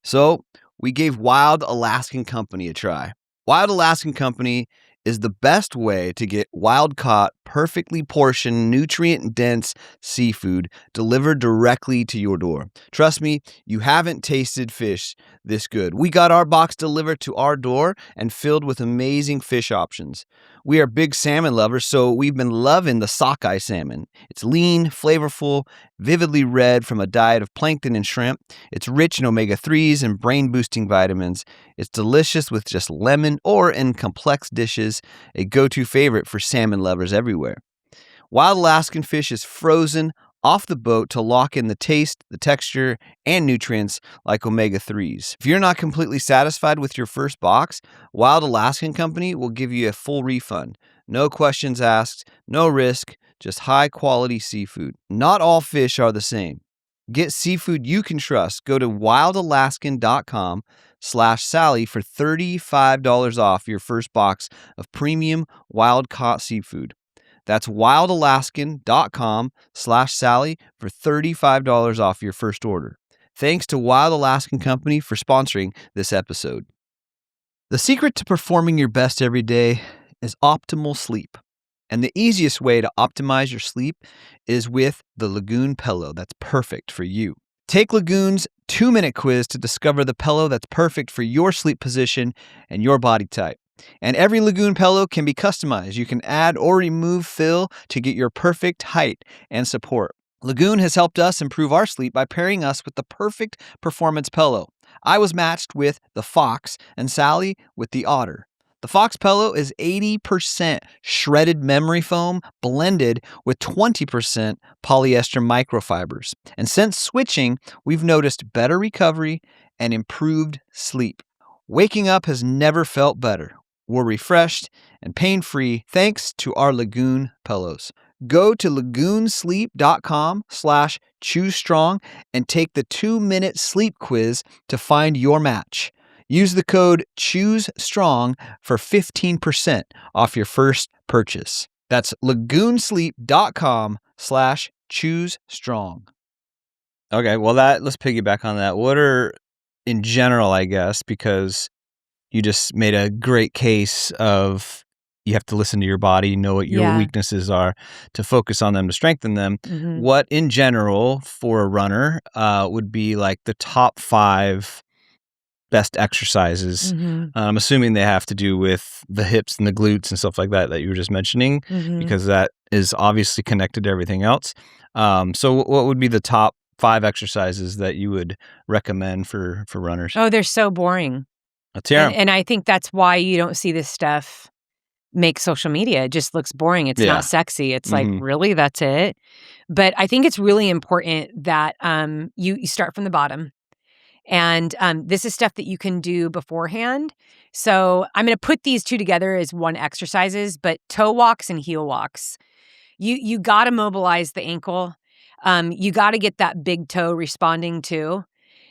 So we gave Wild Alaskan Company a try. Wild Alaskan Company is the best way to get wild-caught, perfectly portioned, nutrient-dense seafood delivered directly to your door. Trust me, you haven't tasted fish this good. We got our box delivered to our door and filled with amazing fish options. We are big salmon lovers, so we've been loving the sockeye salmon. It's lean, flavorful, vividly red from a diet of plankton and shrimp. It's rich in omega-3s and brain-boosting vitamins. It's delicious with just lemon or in complex dishes, a go-to favorite for salmon lovers everywhere. Wild Alaskan fish is frozen off the boat to lock in the taste, the texture, and nutrients like omega-3s. If you're not completely satisfied with your first box, Wild Alaskan Company will give you a full refund. No questions asked, no risk, just high-quality seafood. Not all fish are the same. Get seafood you can trust. Go to wildalaskan.com/Sally for $35 off your first box of premium wild-caught seafood. That's wildalaskan.com/Sally for $35 off your first order. Thanks to Wild Alaskan Company for sponsoring this episode. The secret to performing your best every day is optimal sleep. And the easiest way to optimize your sleep is with the Lagoon pillow that's perfect for you. Take Lagoon's 2-minute quiz to discover the pillow that's perfect for your sleep position and your body type. And every Lagoon pillow can be customized. You can add or remove fill to get your perfect height and support. Lagoon has helped us improve our sleep by pairing us with the perfect performance pillow. I was matched with the Fox and Sally with the Otter. The Fox pillow is 80% shredded memory foam blended with 20% polyester microfibers. And since switching, we've noticed better recovery and improved sleep. Waking up has never felt better. We're refreshed and pain-free thanks to our Lagoon pillows. Go to lagoonsleep.com/choosestrong and take the 2-minute sleep quiz to find your match. Use the code CHOOSESTRONG for 15% off your first purchase. That's lagoonsleep.com/choosestrong. Okay, well let's piggyback on that. What are, in general, I guess, because you just made a great case of you have to listen to your body, know what your weaknesses are to focus on them, to strengthen them. Mm-hmm. What in general for a runner would be like the top 5 best exercises? Mm-hmm. I'm assuming they have to do with the hips and the glutes and stuff like that you were just mentioning, Mm-hmm. because that is obviously connected to everything else. So what would be the top 5 exercises that you would recommend for runners? Oh, they're so boring. Let's hear 'em. And I think that's why you don't see this stuff make social media. It just looks boring. It's not sexy. It's like, really, that's it? But I think it's really important that you start from the bottom. And this is stuff that you can do beforehand. So I'm going to put these two together as one exercises, but toe walks and heel walks. You got to mobilize the ankle. You got to get that big toe responding too.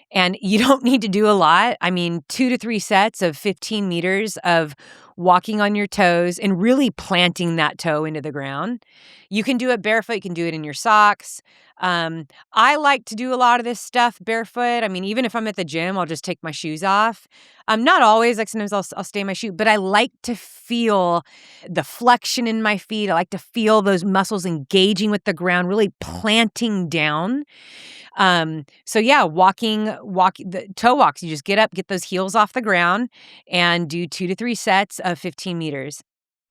And you don't need to do a lot. I mean, 2 to 3 sets of 15 meters of walking on your toes and really planting that toe into the ground. You can do it barefoot. You can do it in your socks. I like to do a lot of this stuff barefoot. I mean, even if I'm at the gym, I'll just take my shoes off. Not always. Like sometimes I'll stay in my shoe, but I like to feel the flexion in my feet. I like to feel those muscles engaging with the ground, really planting down. So yeah, the toe walks, you just get up, get those heels off the ground and do 2 to 3 sets of 15 meters.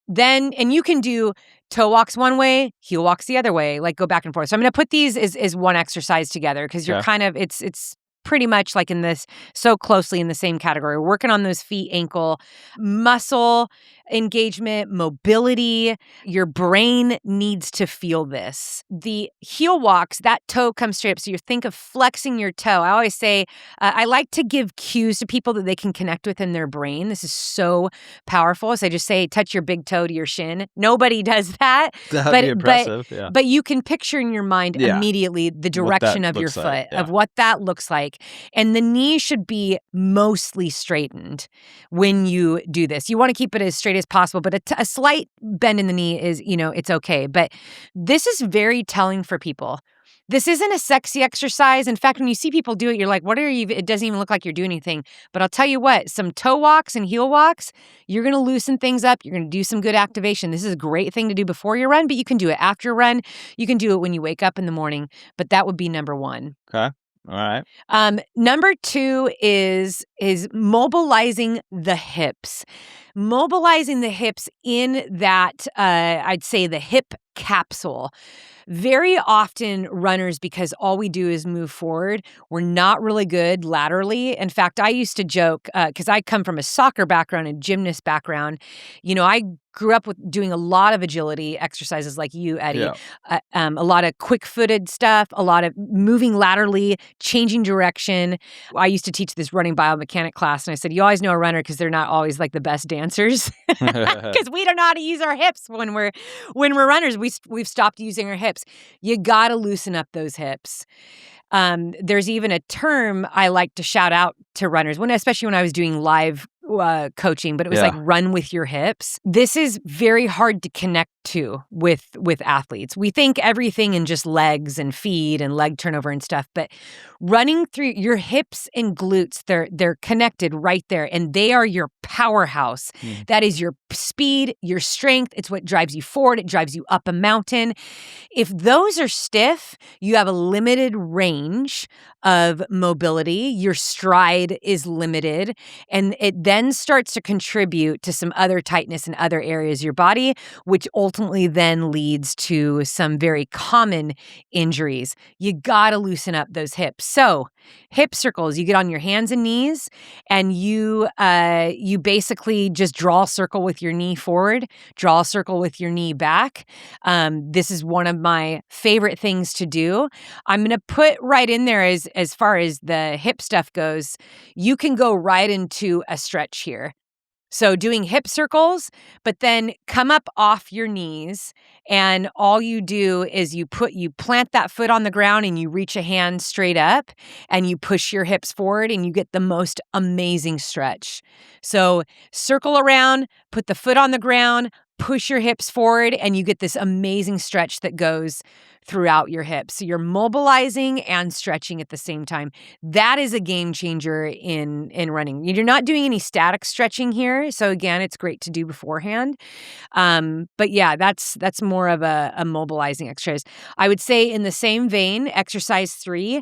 Then, and you can do toe walks one way, heel walks the other way, like go back and forth. So I'm going to put these as one exercise together because you're kind of, it's pretty much like in this, so closely in the same category. We're working on those feet, ankle, muscle engagement, mobility. Your brain needs to feel this. The heel walks, that toe comes straight up. So you think of flexing your toe. I always say, I like to give cues to people that they can connect with in their brain. This is so powerful. So I just say, touch your big toe to your shin. Nobody does that. That'd be impressive, yeah. But you can picture in your mind immediately the direction of your foot, of what that looks like. And the knee should be mostly straightened when you do this. You want to keep it as straight as possible, but a slight bend in the knee is, it's okay. But this is very telling for people This isn't a sexy exercise. In fact, when you see people do it, you're like, what are you? It doesn't even look like you're doing anything. But I'll tell you what, some toe walks and heel walks, you're going to loosen things up. You're going to do some good activation. This is a great thing to do before your run, but you can do it after your run. You can do it when you wake up in the morning, but that would be number one. Okay. All right. Number two is mobilizing the hips. Mobilizing the hips in that, I'd say the hip capsule. Very often runners, because all we do is move forward, we're not really good laterally. In fact, I used to joke, because I come from a soccer background and gymnast background. I grew up with doing a lot of agility exercises like you, Eddie. Yeah. A lot of quick-footed stuff, a lot of moving laterally, changing direction. I used to teach this running biomechanic class, and I said, you always know a runner because they're not always like the best dancers because we don't know how to use our hips when we're runners. We've stopped using our hips. You got to loosen up those hips. There's even a term I like to shout out to runners, especially when I was doing live coaching, but it was like run with your hips. This is very hard to connect to with athletes. We think everything in just legs and feet and leg turnover and stuff, but running through your hips and glutes, they're connected right there, and they are your powerhouse. That is your speed, your strength. It's what drives you forward. It drives you up a mountain. If those are stiff, you have a limited range of mobility. Your stride is limited, and it then starts to contribute to some other tightness in other areas of your body, which ultimately then leads to some very common injuries. You got to loosen up those hips. So hip circles, you get on your hands and knees, and you basically just draw a circle with your knee forward, draw a circle with your knee back. This is one of my favorite things to do. I'm going to put right in there as far as the hip stuff goes, you can go right into a stretch here. So doing hip circles, but then come up off your knees, and all you do is you plant that foot on the ground and you reach a hand straight up and you push your hips forward and you get the most amazing stretch. So circle around, put the foot on the ground, push your hips forward, and you get this amazing stretch that goes throughout your hips. So you're mobilizing and stretching at the same time. That is a game changer in running. You're not doing any static stretching here. So again, it's great to do beforehand. But yeah, that's more of a mobilizing exercise. I would say in the same vein, exercise 3,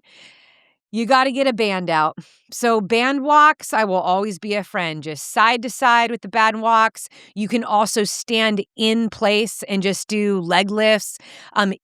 you got to get a band out. So band walks, I will always be a friend. Just side to side with the band walks. You can also stand in place and just do leg lifts.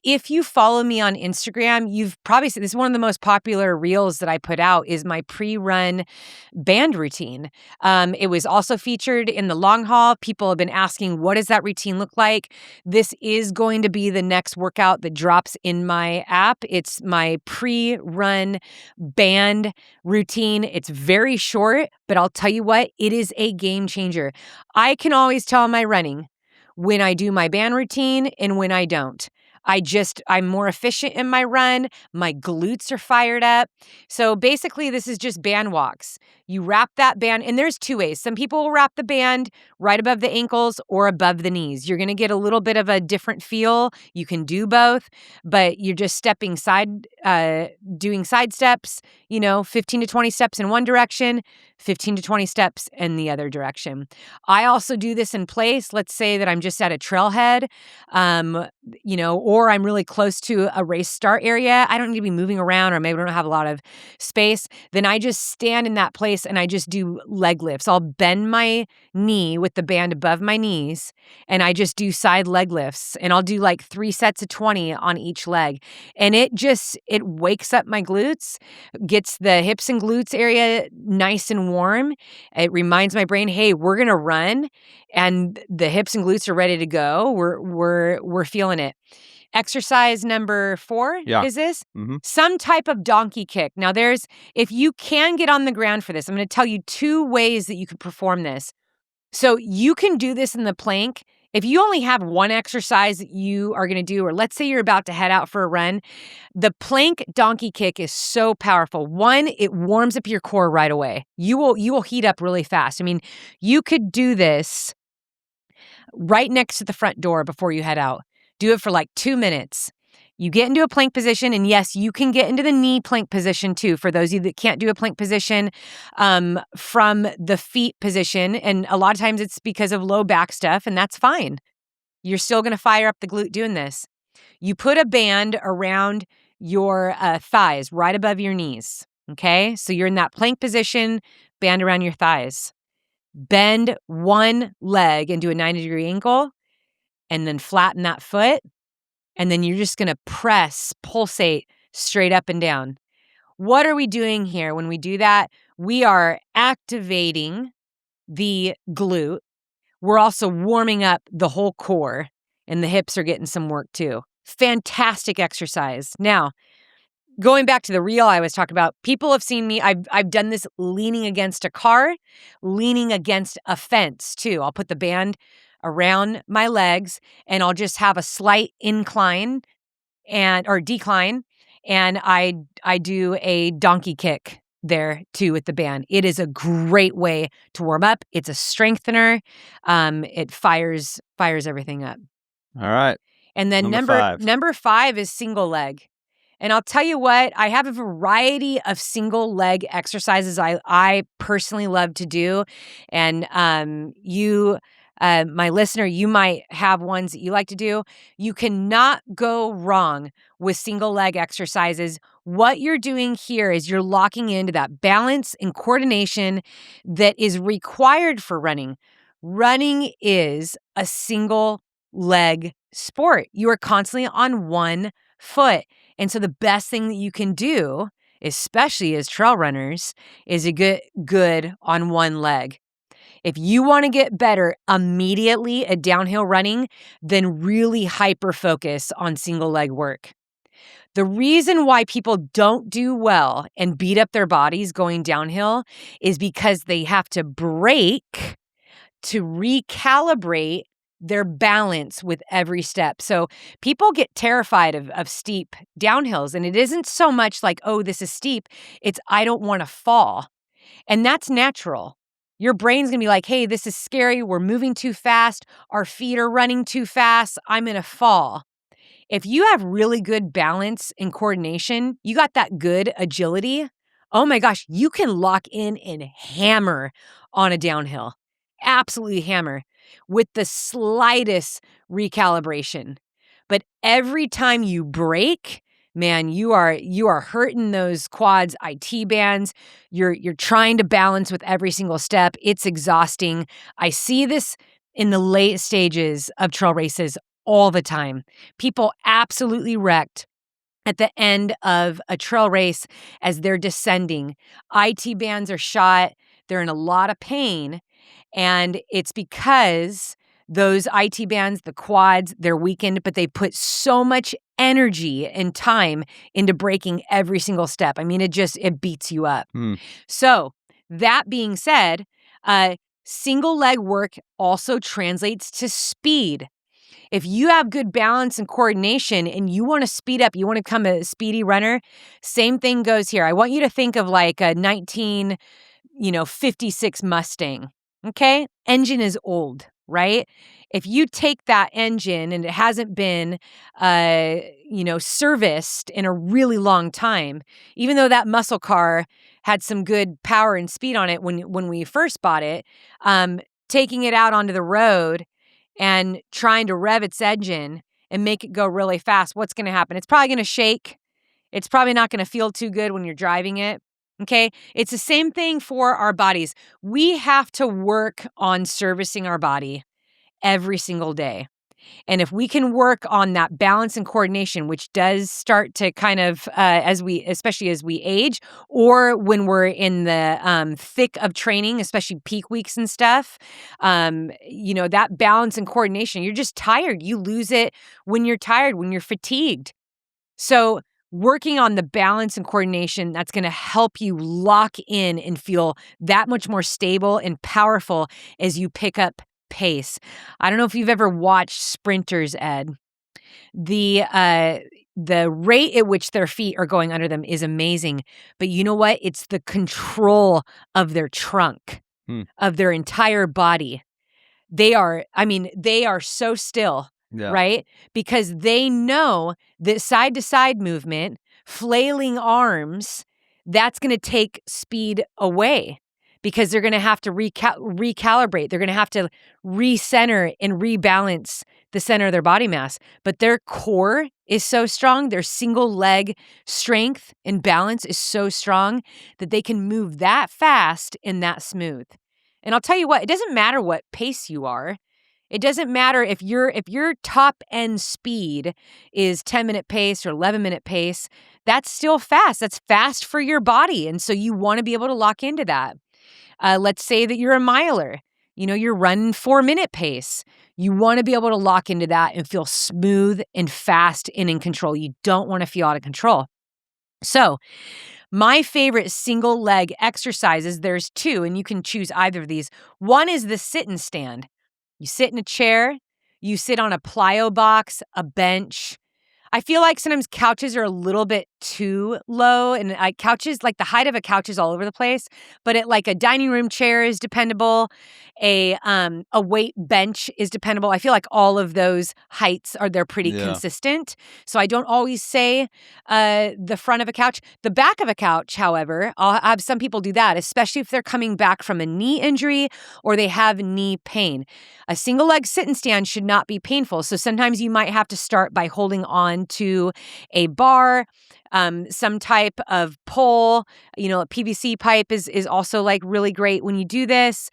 If you follow me on Instagram, you've probably seen this is one of the most popular reels that I put out is my pre-run band routine. It was also featured in the long haul. People have been asking, what does that routine look like? This is going to be the next workout that drops in my app. It's my pre-run band routine. It's very short, but I'll tell you what, it is a game changer. I can always tell in my running when I do my band routine and when I don't. I'm more efficient in my run. My glutes are fired up. So basically, this is just band walks. You wrap that band, and there's 2 ways. Some people will wrap the band right above the ankles or above the knees. You're going to get a little bit of a different feel. You can do both, but you're just stepping side, doing side steps, 15 to 20 steps in one direction, 15 to 20 steps in the other direction. I also do this in place. Let's say that I'm just at a trailhead, or I'm really close to a race start area. I don't need to be moving around, or maybe I don't have a lot of space. Then I just stand in that place and I just do leg lifts. I'll bend my knee with the band above my knees and I just do side leg lifts, and I'll do like 3 sets of 20 on each leg. And it wakes up my glutes, gets the hips and glutes area nice and warm. It reminds my brain, hey, we're going to run, and the hips and glutes are ready to go. We're feeling it. Exercise number 4 is this? Mm-hmm. Some type of donkey kick. Now if you can get on the ground for this, I'm going to tell you 2 ways that you could perform this. So you can do this in the plank. If you only have one exercise that you are going to do, or let's say you're about to head out for a run, the plank donkey kick is so powerful. 1, it warms up your core right away. You will heat up really fast. I mean, you could do this right next to the front door before you head out. Do it for like 2 minutes. You get into a plank position, and yes, you can get into the knee plank position too. For those of you that can't do a plank position from the feet position, and a lot of times it's because of low back stuff, and that's fine. You're still going to fire up the glute doing this. You put a band around your thighs, right above your knees. Okay, so you're in that plank position, band around your thighs. Bend one leg into a 90-degree angle, and then flatten that foot. And then you're just going to pulsate straight up and down. What are we doing here when we do that? We are activating the glute. We're also warming up the whole core, and the hips are getting some work too. Fantastic exercise. Now, going back to the reel I was talking about, people have seen me. I've done this leaning against a car, leaning against a fence too. I'll put the band around my legs, and I'll just have a slight incline or decline, and I do a donkey kick there too with the band. It is a great way to warm up. It's a strengthener. It fires everything up. All right. And then number 5 is single leg. And I'll tell you what, I have a variety of single leg exercises I personally love to do. And my listener, you might have ones that you like to do. You cannot go wrong with single leg exercises. What you're doing here is you're locking into that balance and coordination that is required for running. Running is a single leg sport. You are constantly on one foot. And so the best thing that you can do, especially as trail runners, is to get good on one leg. If you want to get better immediately at downhill running, then really hyper focus on single leg work. The reason why people don't do well and beat up their bodies going downhill is because they have to brake to recalibrate their balance with every step. So people get terrified of steep downhills, and it isn't so much like, oh, this is steep. It's, I don't want to fall. And that's natural. Your brain's going to be like, hey, this is scary. We're moving too fast. Our feet are running too fast. I'm going to fall. If you have really good balance and coordination, you got that good agility, oh my gosh, you can lock in and hammer on a downhill. Absolutely hammer with the slightest recalibration. But every time you break, man, you are hurting those quads, IT bands. You're trying to balance with every single step. It's exhausting. I see this in the late stages of trail races all the time. People absolutely wrecked at the end of a trail race as they're descending. IT bands are shot. They're in a lot of pain. And it's because those IT bands, the quads, they're weakened, but they put so much energy and time into breaking every single step. I mean, it beats you up. So that being said, single leg work also translates to speed. If you have good balance and coordination and you want to speed up, you want to become a speedy runner, same thing goes here. I want you to think of like a 1956 Mustang. Okay? Engine is old, right? If you take that engine and it hasn't been, serviced in a really long time, even though that muscle car had some good power and speed on it when we first bought it, taking it out onto the road and trying to rev its engine and make it go really fast, what's going to happen? It's probably going to shake. It's probably not going to feel too good when you're driving it. Okay? It's the same thing for our bodies. We have to work on servicing our body every single day. And if we can work on that balance and coordination, which does start to kind of, especially as we age, or when we're in the thick of training, especially peak weeks and stuff, that balance and coordination, you're just tired. You lose it when you're tired, when you're fatigued. So working on the balance and coordination, that's going to help you lock in and feel that much more stable and powerful as you pick up pace. I don't know if you've ever watched sprinters, Ed. The rate at which their feet are going under them is amazing. But you know what? It's the control of their trunk, of their entire body. They are so still. right? Because they know that side-to-side movement, flailing arms, that's going to take speed away because they're going to have to recalibrate. They're going to have to recenter and rebalance the center of their body mass. But their core is so strong, their single leg strength and balance is so strong that they can move that fast and that smooth. And I'll tell you what, it doesn't matter what pace you are. It doesn't matter if your top end speed is 10-minute pace or 11-minute pace, that's still fast. That's fast for your body. And so you want to be able to lock into that. Let's say that you're a miler. You're running 4-minute pace. You want to be able to lock into that and feel smooth and fast and in control. You don't want to feel out of control. So my favorite single leg exercises, there's 2, and you can choose either of these. One is the sit and stand. You sit in a chair, you sit on a plyo box, a bench. I feel like sometimes couches are a little bit too low, and couches, like the height of a couch is all over the place, but like a dining room chair is dependable. A weight bench is dependable. I feel like all of those heights they're pretty consistent. So I don't always say the front of a couch. The back of a couch, however, I'll have some people do that, especially if they're coming back from a knee injury or they have knee pain. A single leg sit and stand should not be painful. So sometimes you might have to start by holding on to a bar, some type of pole. A PVC pipe is also like really great when you do this.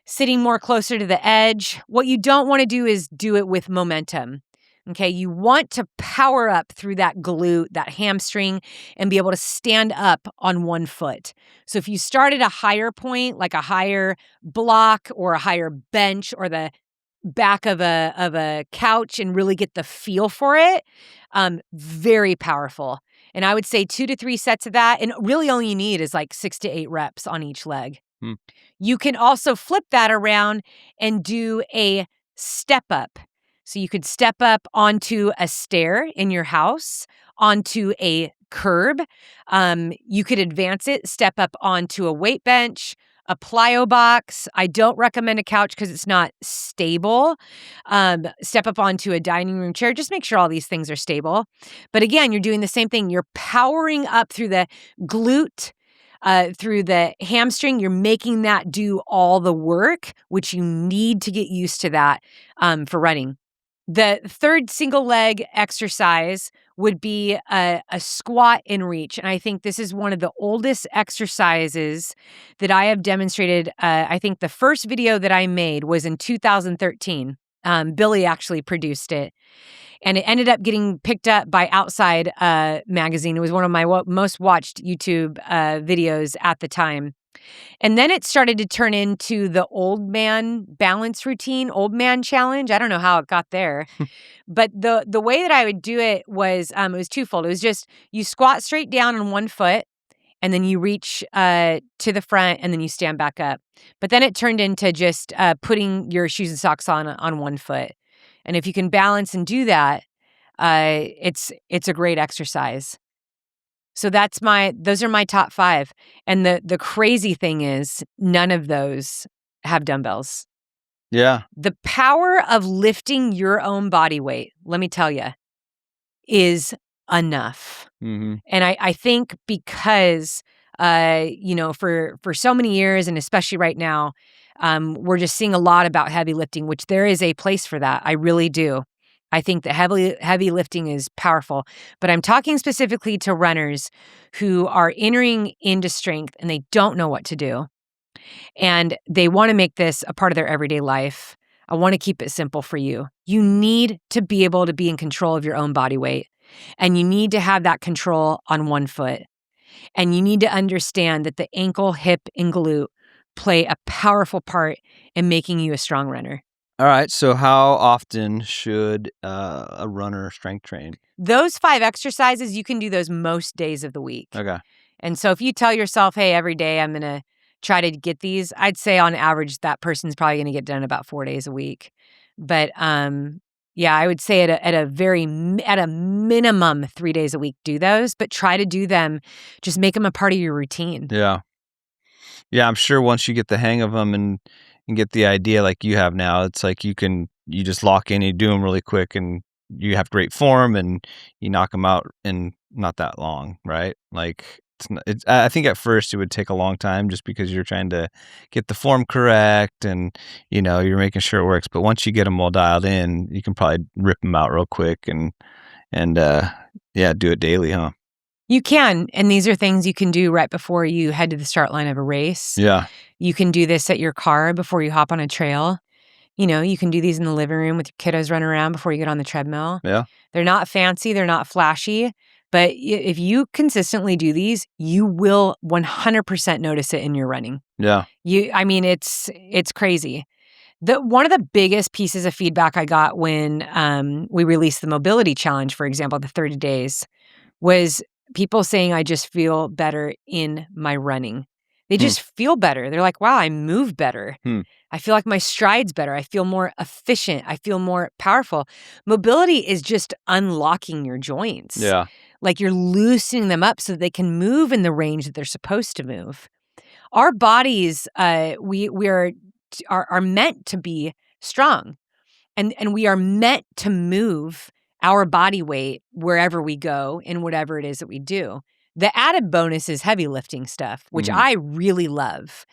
Sitting more closer to the edge. What you don't want to do is do it with momentum. Okay, you want to power up through that glute, that hamstring, and be able to stand up on one foot. So if you start at a higher point, like a higher block or a higher bench or the back of a couch and really get the feel for it, very powerful. And I would say 2 to 3 sets of that. And really all you need is like 6 to 8 reps on each leg. You can also flip that around and do a step up. So you could step up onto a stair in your house, onto a curb. You could advance it, step up onto a weight bench, a plyo box. I don't recommend a couch because it's not stable. Step up onto a dining room chair. Just make sure all these things are stable. But again, you're doing the same thing. You're powering up through the glute, through the hamstring. You're making that do all the work, which you need to get used to that for running. The third single leg exercise would be a squat and reach. And I think this is one of the oldest exercises that I have demonstrated. I think the first video that I made was in 2013. Billy actually produced it. And it ended up getting picked up by Outside magazine. It was one of my most watched YouTube videos at the time. And then it started to turn into the old man balance routine, old man challenge. I don't know how it got there. But the way that I would do it was twofold. It was just you squat straight down on one foot, and then you reach to the front, and then you stand back up. But then it turned into just putting your shoes and socks on one foot. And if you can balance and do that, it's a great exercise. So those are my top 5. And the crazy thing is none of those have dumbbells. Yeah. The power of lifting your own body weight, let me tell you, is enough. Mm-hmm. And I think because, for so many years, and especially right now, we're just seeing a lot about heavy lifting, which there is a place for that. I really do. I think that heavy lifting is powerful, but I'm talking specifically to runners who are entering into strength and they don't know what to do. And they want to make this a part of their everyday life. I want to keep it simple for you. You need to be able to be in control of your own body weight, and you need to have that control on one foot. And you need to understand that the ankle, hip, and glute play a powerful part in making you a strong runner. All right. So how often should a runner strength train? Those 5 exercises, you can do those most days of the week. Okay. And so if you tell yourself, hey, every day I'm going to try to get these, I'd say on average that person's probably going to get done about 4 days a week. But I would say at a minimum 3 days a week, do those, but try to do them. Just make them a part of your routine. Yeah. Yeah, I'm sure once you get the hang of them and get the idea like you have now, it's like you can you just lock in, you do them really quick, and you have great form, and you knock them out in not that long, right? Like, I think at first it would take a long time just because you're trying to get the form correct, and you're making sure it works. But once you get them all dialed in, you can probably rip them out real quick and yeah, do it daily, huh? You can, and these are things you can do right before you head to the start line of a race. Yeah, You can do this at your car before you hop on a trail. You can do these in the living room with your kiddos running around before you get on the treadmill. yeah, They're not fancy, they're not flashy, but if you consistently do these, you will 100% notice it in your running. yeah. I mean, it's crazy. One of the biggest pieces of feedback I got when we released the mobility challenge, for example, the 30 days, was people saying I just feel better in my running. They just feel better. They're like, wow, I move better. Hmm. I feel like my stride's better. I feel more efficient. I feel more powerful. Mobility is just unlocking your joints. Yeah. Like you're loosening them up so that they can move in the range that they're supposed to move. Our bodies, we are meant to be strong, and we are meant to move our body weight wherever we go in whatever it is that we do. The added bonus is heavy lifting stuff, which I really love.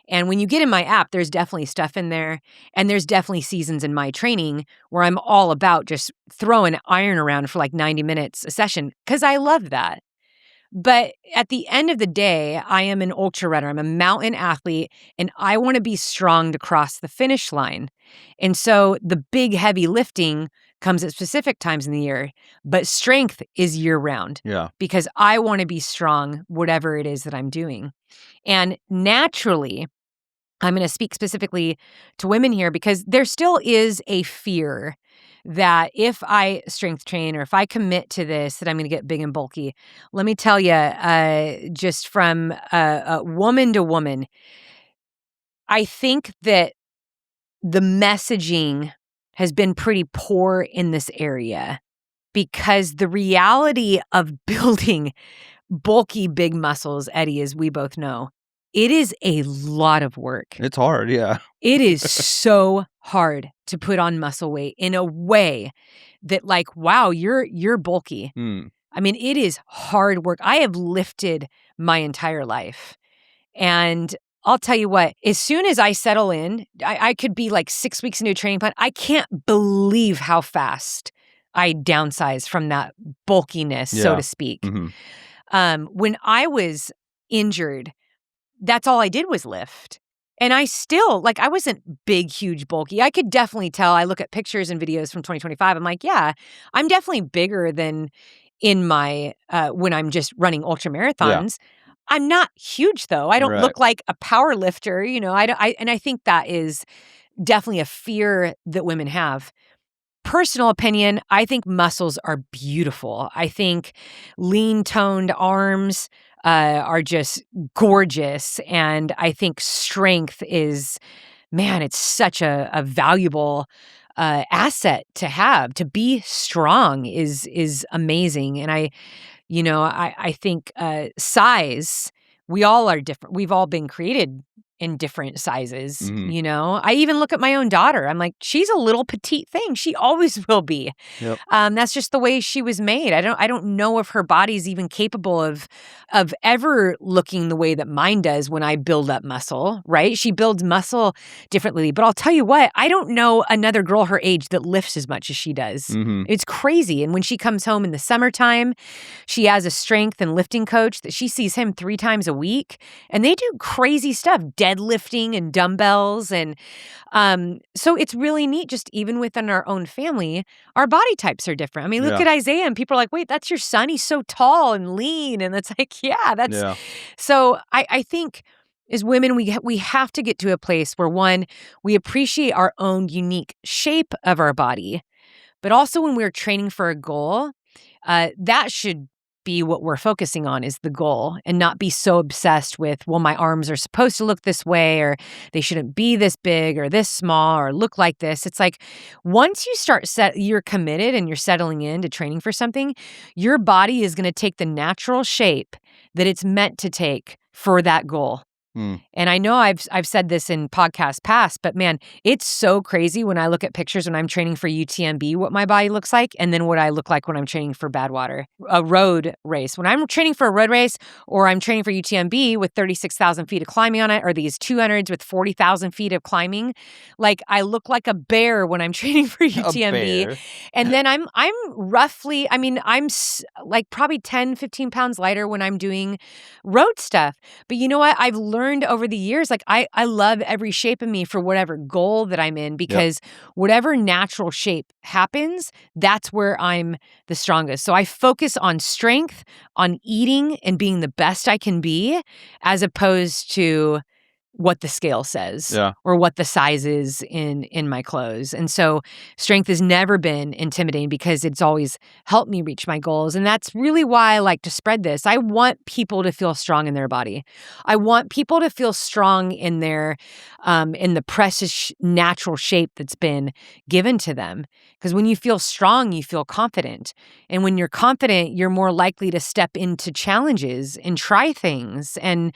And when you get in my app, there's definitely stuff in there. And there's definitely seasons in my training where I'm all about just throwing iron around for like 90 minutes a session because I love that. But at the end of the day, I am an ultra runner. I'm a mountain athlete, and I want to be strong to cross the finish line. And so the big heavy lifting comes at specific times in the year, but strength is year round. Yeah. Because I want to be strong, whatever it is that I'm doing. And naturally, I'm going to speak specifically to women here because there still is a fear that if I strength train or if I commit to this, that I'm going to get big and bulky. Let me tell you, just from woman to woman, I think that the messaging has been pretty poor in this area because the reality of building bulky, big muscles, Eddie, as we both know, it is a lot of work. It's hard, yeah. It is so hard to put on muscle weight in a way that like, wow, you're bulky. I mean, it is hard work. I have lifted my entire life. And I'll tell you what, as soon as I settle in, I could be like 6 weeks into a training plan. I can't believe how fast I downsize from that bulkiness, so to speak. When I was injured, that's all I did was lift. And I still, like, I wasn't big, huge, bulky. I could definitely tell. I look at pictures and videos from 2025. I'm like, yeah, I'm definitely bigger than in my, when I'm just running ultra marathons. Yeah. I'm not huge, though. I don't look like a power lifter, and I think that is definitely a fear that women have. Personal opinion, I think muscles are beautiful. I think lean-toned arms are just gorgeous. And I think strength is, man, it's such a valuable asset to have. To be strong is amazing. And I think size, we all are different. We've all been created in different sizes, I even look at my own daughter. I'm like, she's a little petite thing. She always will be. Yep. That's just the way she was made. I don't know if her body's even capable of ever looking the way that mine does when I build up muscle, right? She builds muscle differently. But I'll tell you what, I don't know another girl her age that lifts as much as she does. It's crazy. And when she comes home in the summertime, she has a strength and lifting coach that she sees him 3 times a week. And they do crazy stuff, deadlifting and dumbbells. And so it's really neat, just even within our own family, our body types are different. I mean, look at Isaiah and people are like, wait, that's your son? He's so tall and lean. And it's like, yeah, that's... Yeah. So I think as women, we have to get to a place where, one, we appreciate our own unique shape of our body, but also when we're training for a goal, that should be what we're focusing on, is the goal, and not be so obsessed with, well, my arms are supposed to look this way, or they shouldn't be this big or this small or look like this. It's like once you start you're committed and you're settling into training for something, your body is going to take the natural shape that it's meant to take for that goal. And I know I've said this in podcasts past, but man, it's so crazy when I look at pictures when I'm training for UTMB, what my body looks like, and then what I look like when I'm training for Badwater, a road race. When I'm training for a road race or I'm training for UTMB with 36,000 feet of climbing on it, or these 200s with 40,000 feet of climbing, like I look like a bear when I'm training for UTMB. bear. And then I'm roughly, I mean, like probably 10, 15 pounds lighter when I'm doing road stuff. But you know what? I've learned over the years, like I love every shape of me for whatever goal that I'm in, because whatever natural shape happens, that's where I'm the strongest. So I focus on strength, on eating and being the best I can be, as opposed to what the scale says or what the size is in my clothes. And so strength has never been intimidating because it's always helped me reach my goals. And that's really why I like to spread this. I want people to feel strong in their body. I want people to feel strong in their in the precious natural shape that's been given to them. Because when you feel strong, you feel confident. And when you're confident, you're more likely to step into challenges and try things. And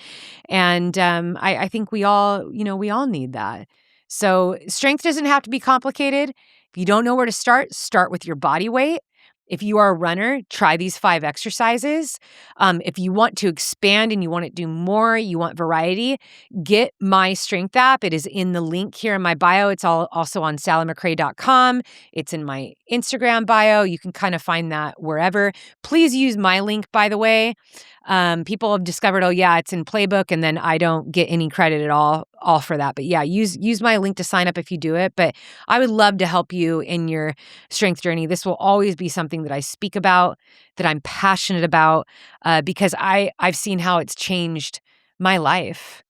I think we all need that. So strength doesn't have to be complicated. If you don't know where to start with your body weight. If you are a runner, try these 5 exercises. If you want to expand and you want to do more, you want variety, get my strength app. It is in the link here in my bio. It's also on SallyMcRae.com. It's in my Instagram bio. You can kind of find that wherever. Please use my link, by the way. People have discovered, oh yeah, it's in Playbook, and then I don't get any credit at all for that. But yeah, use my link to sign up if you do it. But I would love to help you in your strength journey. This will always be something that I speak about, that I'm passionate about, because I've seen how it's changed my life.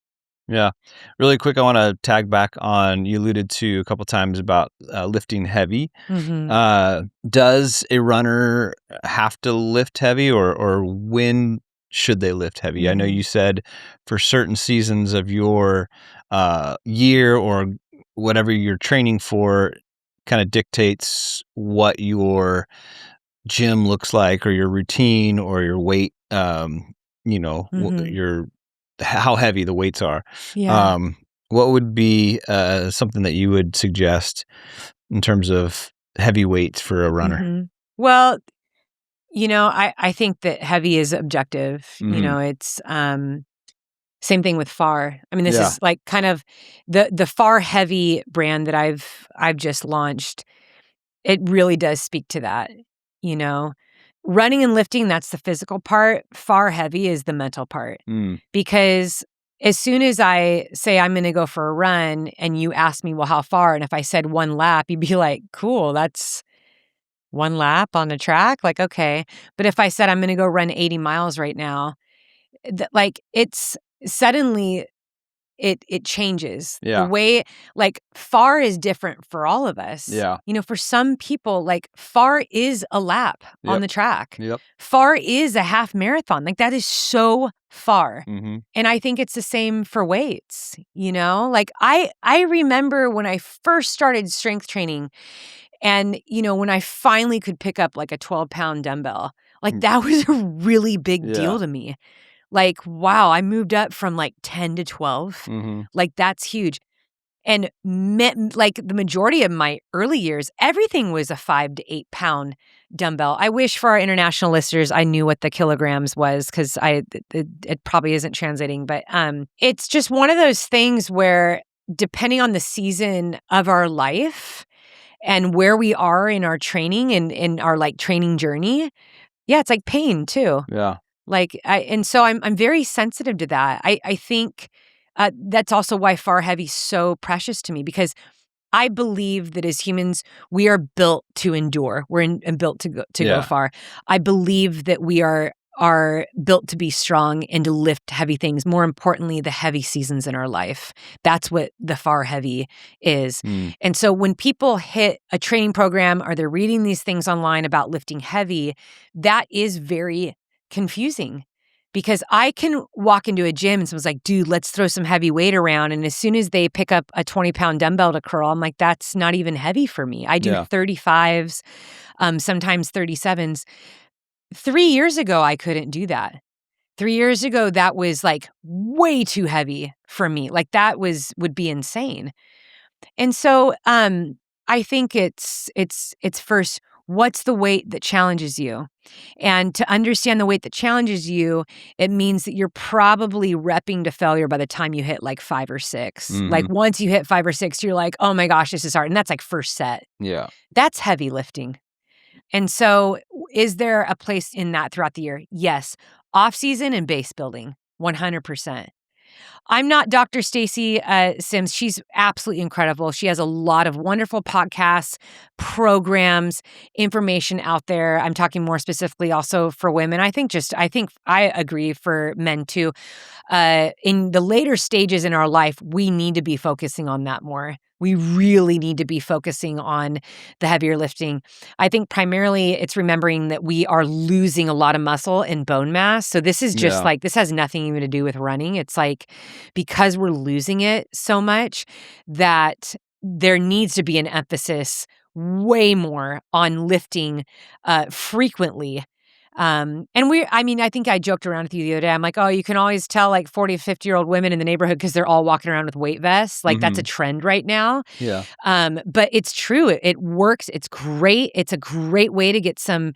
Yeah. Really quick, I want to tag back on, you alluded to a couple times about lifting heavy. Mm-hmm. Does a runner have to lift heavy, or when should they lift heavy? Mm-hmm. I know you said for certain seasons of your year or whatever you're training for kind of dictates what your gym looks like, or your routine, or your weight, Mm-hmm. how heavy the weights are. Yeah. What would be something that you would suggest in terms of heavy weights for a runner? Mm-hmm. Well, I think that heavy is objective. Mm-hmm. It's same thing with FAR. I mean, this Yeah. is like kind of the FAR Heavy brand that I've just launched. It really does speak to that. You know, running and lifting, that's the physical part. FAR Heavy is the mental part. Because as soon as I say I'm going to go for a run and you ask me, well, how far? And if I said 1 lap, you'd be like, cool, that's 1 lap on the track. Like, okay. But if I said I'm going to go run 80 miles right now, like it's suddenly it changes. The Yeah. way, like, far is different for all of us. Yeah. For some people, like, far is a lap on Yep. the track. Yep. Far is a half marathon. Like, that is so far. Mm-hmm. And I think it's the same for weights, Like, I remember when I first started strength training, and, when I finally could pick up like a 12-pound dumbbell, like that was a really big deal to me. Like, wow, I moved up from like 10 to 12. Mm-hmm. Like, that's huge. And like the majority of my early years, everything was a 5 to 8 pound dumbbell. I wish for our international listeners, I knew what the kilograms was, because it probably isn't translating. But it's just one of those things where, depending on the season of our life and where we are in our training and in our like training journey, yeah, it's like pain too. Yeah. Like, so I'm very sensitive to that. I think that's also why FAR Heavy is so precious to me, because I believe that as humans, we are built to endure. We're built to go far. I believe that we are built to be strong and to lift heavy things. More importantly, the heavy seasons in our life. That's what the FAR Heavy is. And so when people hit a training program or they're reading these things online about lifting heavy, that is very confusing, because I can walk into a gym and someone's like, dude, let's throw some heavy weight around. And as soon as they pick up a 20-pound dumbbell to curl, I'm like, that's not even heavy for me. I do 35s, sometimes 37s. 3 years ago, I couldn't do that. 3 years ago, that was, like, way too heavy for me. Like, that would be insane. And so, I think it's first, what's the weight that challenges you? And to understand the weight that challenges you, it means that you're probably repping to failure by the time you hit, like, 5 or 6. Mhm. Like, once you hit 5 or 6, you're like, "Oh my gosh, this is hard," and that's, like, first set. Yeah. That's heavy lifting. And so, is there a place in that throughout the year? Yes. Off season and base building, 100%. I'm not Dr. Stacy Sims. She's absolutely incredible. She has a lot of wonderful podcasts, programs, information out there. I'm talking more specifically also for women. I think I agree for men too. In the later stages in our life, we need to be focusing on that more. We really need to be focusing on the heavier lifting. I think primarily it's remembering that we are losing a lot of muscle and bone mass. So this is just Yeah. like, this has nothing even to do with running. It's like, because we're losing it so much, that there needs to be an emphasis way more on lifting frequently. I think I joked around with you the other day. I'm like, oh, you can always tell like 40, 50-year-old women in the neighborhood because they're all walking around with weight vests. Like, that's a Mhm. trend right now. Yeah. But it's true. It works. It's great. It's a great way to get some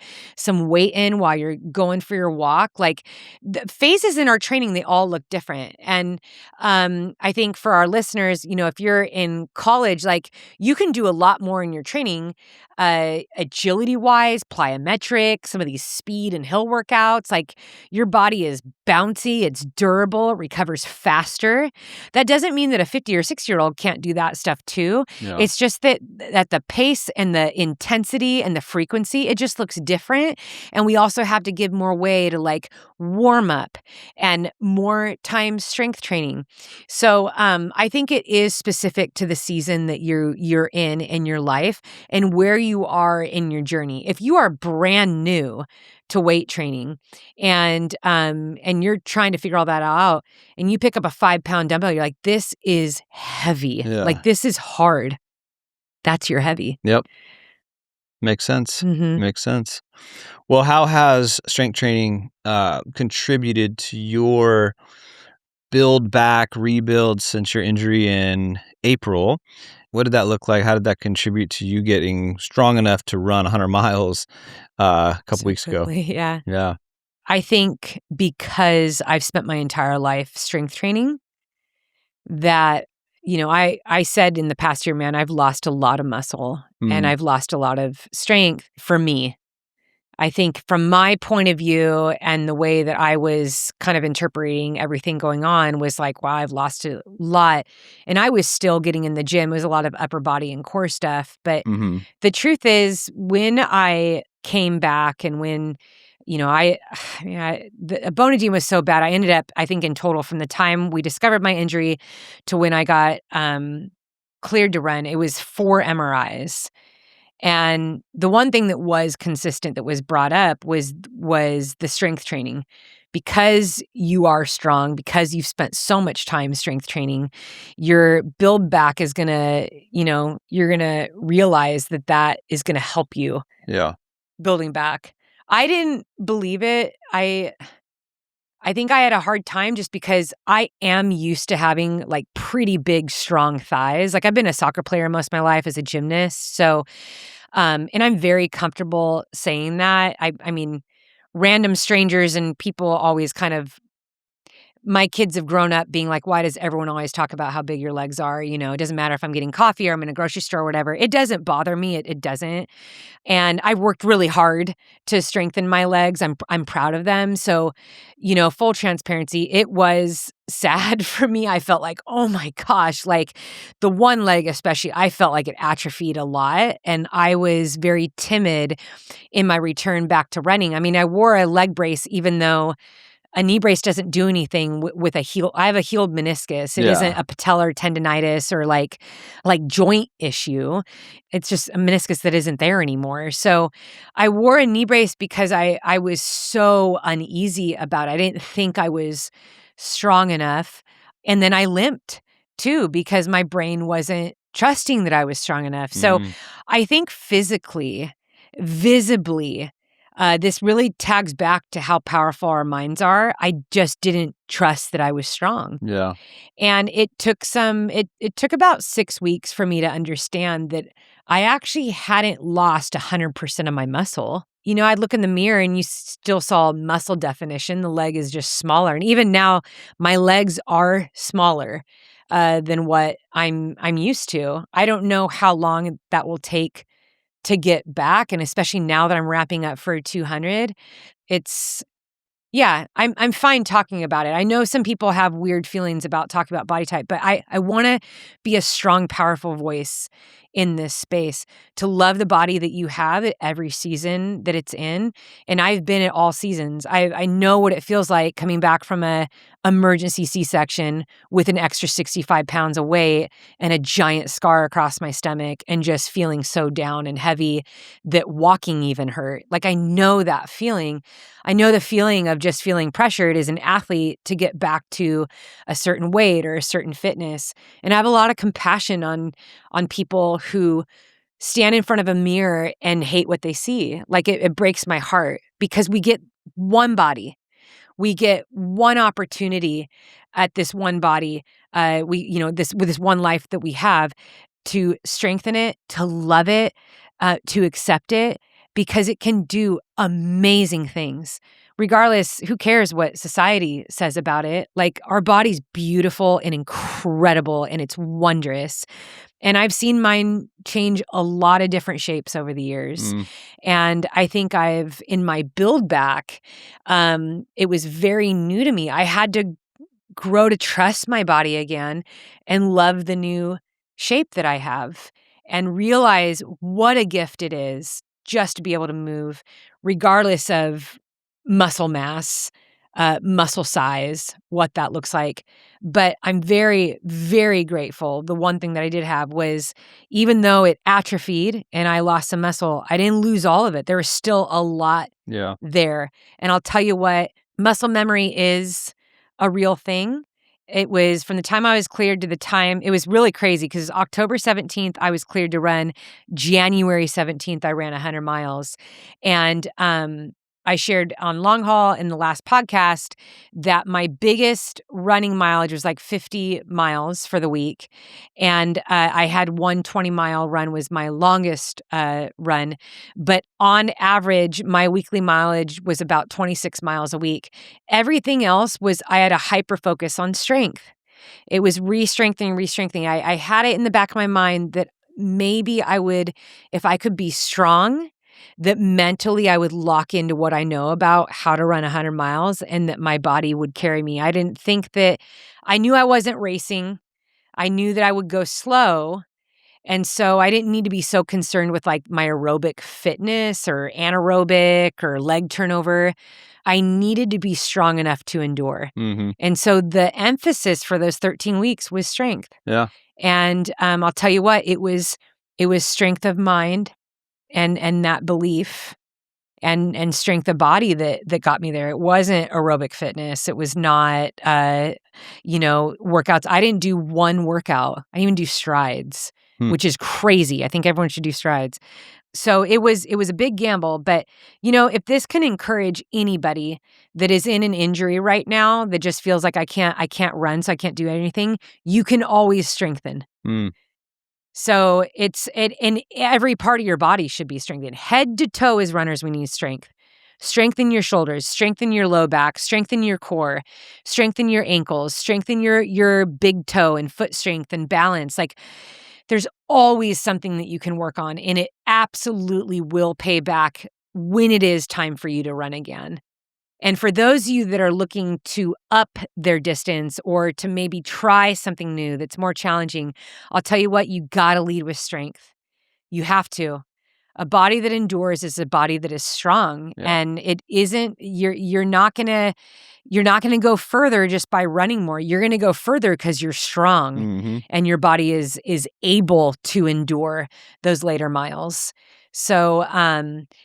weight in while you're going for your walk. Like, the phases in our training, they all look different. And I think for our listeners, if you're in college, like, you can do a lot more in your training, agility wise, plyometric, some of these speed and hill workouts. Like, your body is bouncy, it's durable, it recovers faster. That doesn't mean that a 50 or 60-year-old can't do that stuff too. Yeah. It's just that the pace and the intensity and the frequency, it just looks different. And we also have to give more way to like warm up and more time strength training. So I think it is specific to the season that you're in your life and where you are in your journey. If you are brand new to weight training and you're trying to figure all that out, and you pick up a 5-pound dumbbell, you're like, this is heavy. Yeah. Like, this is hard. That's your heavy. Yep. Makes sense. Mhm. Makes sense. Well, how has strength training contributed to your build back, rebuild since your injury in April? What did that look like? How did that contribute to you getting strong enough to run 100 miles a couple So weeks ago? quickly, yeah. Yeah. I think because I've spent my entire life strength training, that, I said in the past year, man, I've lost a lot of muscle and Mhm. I've lost a lot of strength for me. I think from my point of view and the way that I was kind of interpreting everything going on was like, wow, I've lost a lot. And I was still getting in the gym. It was a lot of upper body and core stuff. But Mhm. the truth is, when I came back and when, the bone edema was so bad, I ended up, I think in total, from the time we discovered my injury to when I got cleared to run, it was 4 MRIs. And the one thing that was consistent that was brought up was the strength training. Because you are strong, because you've spent so much time strength training, your build back is gonna, you're gonna realize that is gonna help you Yeah. building back. I didn't believe it. I think I had a hard time just because I am used to having like pretty big, strong thighs. Like, I've been a soccer player most of my life as a gymnast. So, and I'm very comfortable saying that. I mean, random strangers and people always kind of, my kids have grown up being like, why does everyone always talk about how big your legs are? It doesn't matter if I'm getting coffee or I'm in a grocery store or whatever. It doesn't bother me. It doesn't. And I've worked really hard to strengthen my legs. I'm proud of them. So, full transparency, it was sad for me. I felt like, oh my gosh, like the one leg especially, I felt like it atrophied a lot. And I was very timid in my return back to running. I mean, I wore a leg brace even though a knee brace doesn't do anything with a heel. I have a healed meniscus. It isn't Yeah. a patellar tendonitis or like joint issue. It's just a meniscus that isn't there anymore. So I wore a knee brace because I was so uneasy about it. I didn't think I was strong enough. And then I limped too because my brain wasn't trusting that I was strong enough. So Mhm. I think physically, visibly, This really tags back to how powerful our minds are. I just didn't trust that I was strong. Yeah. And it took it took about 6 weeks for me to understand that I actually hadn't lost 100% of my muscle. I'd look in the mirror and you still saw muscle definition. The leg is just smaller. And even now, my legs are smaller than what I'm used to. I don't know how long that will take to get back. And especially now that I'm wrapping up for 200, it's yeah, I'm fine talking about it. I know some people have weird feelings about talking about body type, but I want to be a strong, powerful voice in this space to love the body that you have at every season that it's in. And I've been at all seasons. I know what it feels like coming back from a emergency C-section with an extra 65 pounds of weight and a giant scar across my stomach and just feeling so down and heavy that walking even hurt. Like I know that feeling. I know the feeling of just feeling pressured as an athlete to get back to a certain weight or a certain fitness. And I have a lot of compassion on people who stand in front of a mirror and hate what they see. Like it breaks my heart because we get one body. We get one opportunity at this one body. With this one life that we have to strengthen it, to love it, to accept it, because it can do amazing things. Regardless, who cares what society says about it? Like our body's beautiful and incredible and it's wondrous. And I've seen mine change a lot of different shapes over the years. And I think in my build back, it was very new to me. I had to grow to trust my body again and love the new shape that I have and realize what a gift it is just to be able to move regardless of muscle mass, muscle size, what that looks like. But I'm very, very grateful. The one thing that I did have was even though it atrophied and I lost some muscle, I didn't lose all of it. There was still a lot there. And I'll tell you what, muscle memory is a real thing. It was from the time I was cleared to the time, it was really crazy because October 17th, I was cleared to run. January 17th, I ran 100 miles. And I shared on long haul in the last podcast that my biggest running mileage was like 50 miles for the week. And I had one 20-mile run was my longest run. But on average, my weekly mileage was about 26 miles a week. Everything else was I had a hyper focus on strength. It was re-strengthening. I had it in the back of my mind that maybe I would, if I could be strong, that mentally I would lock into what I know about how to run 100 miles and that my body would carry me. I didn't think that I knew I wasn't racing. I knew that I would go slow. And so I didn't need to be so concerned with like my aerobic fitness or anaerobic or leg turnover. I needed to be strong enough to endure. And so the emphasis for those 13 weeks was strength. Yeah. And I'll tell you what, it was strength of mind and that belief and strength of body that got me there. It wasn't aerobic fitness. It was not, workouts. I didn't do one workout. I didn't even do strides, which is crazy. I think everyone should do strides. So it was a big gamble. But, if this can encourage anybody that is in an injury right now that just feels like I can't run, so I can't do anything, you can always strengthen. So in every part of your body should be strengthened. Head to toe as runners, we need strength. Strengthen your shoulders, strengthen your low back, strengthen your core, strengthen your ankles, strengthen your big toe and foot strength and balance. Like there's always something that you can work on and it absolutely will pay back when it is time for you to run again. And for those of you that are looking to up their distance or to maybe try something new that's more challenging, I'll tell you what, you got to lead with strength. You have to. A body that endures is a body that is strong. Yeah. And it isn't, you're not going to go further just by running more. You're going to go further because you're strong and your body is able to endure those later miles. So,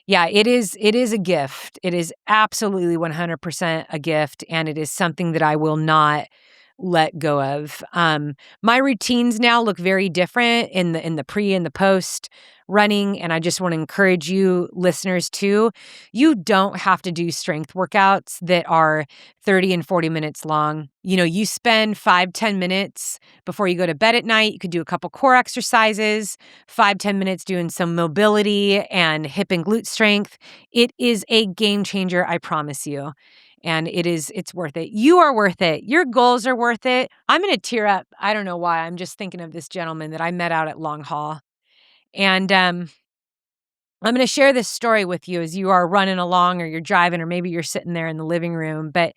it is a gift. It is absolutely 100% a gift. And it is something that I will not let go of. My routines now look very different in the pre and the post running, and I just want to encourage you listeners too, you don't have to do strength workouts that are 30 and 40 minutes long. You spend 5-10 minutes before you go to bed at night. You could do a couple core exercises, 5-10 minutes doing some mobility and hip and glute strength. It is a game changer, I promise you. And it's worth it. You are worth it. Your goals are worth it. I'm going to tear up. I don't know why. I'm just thinking of this gentleman that I met out at Long Haul. And I'm going to share this story with you as you are running along or you're driving or maybe you're sitting there in the living room. But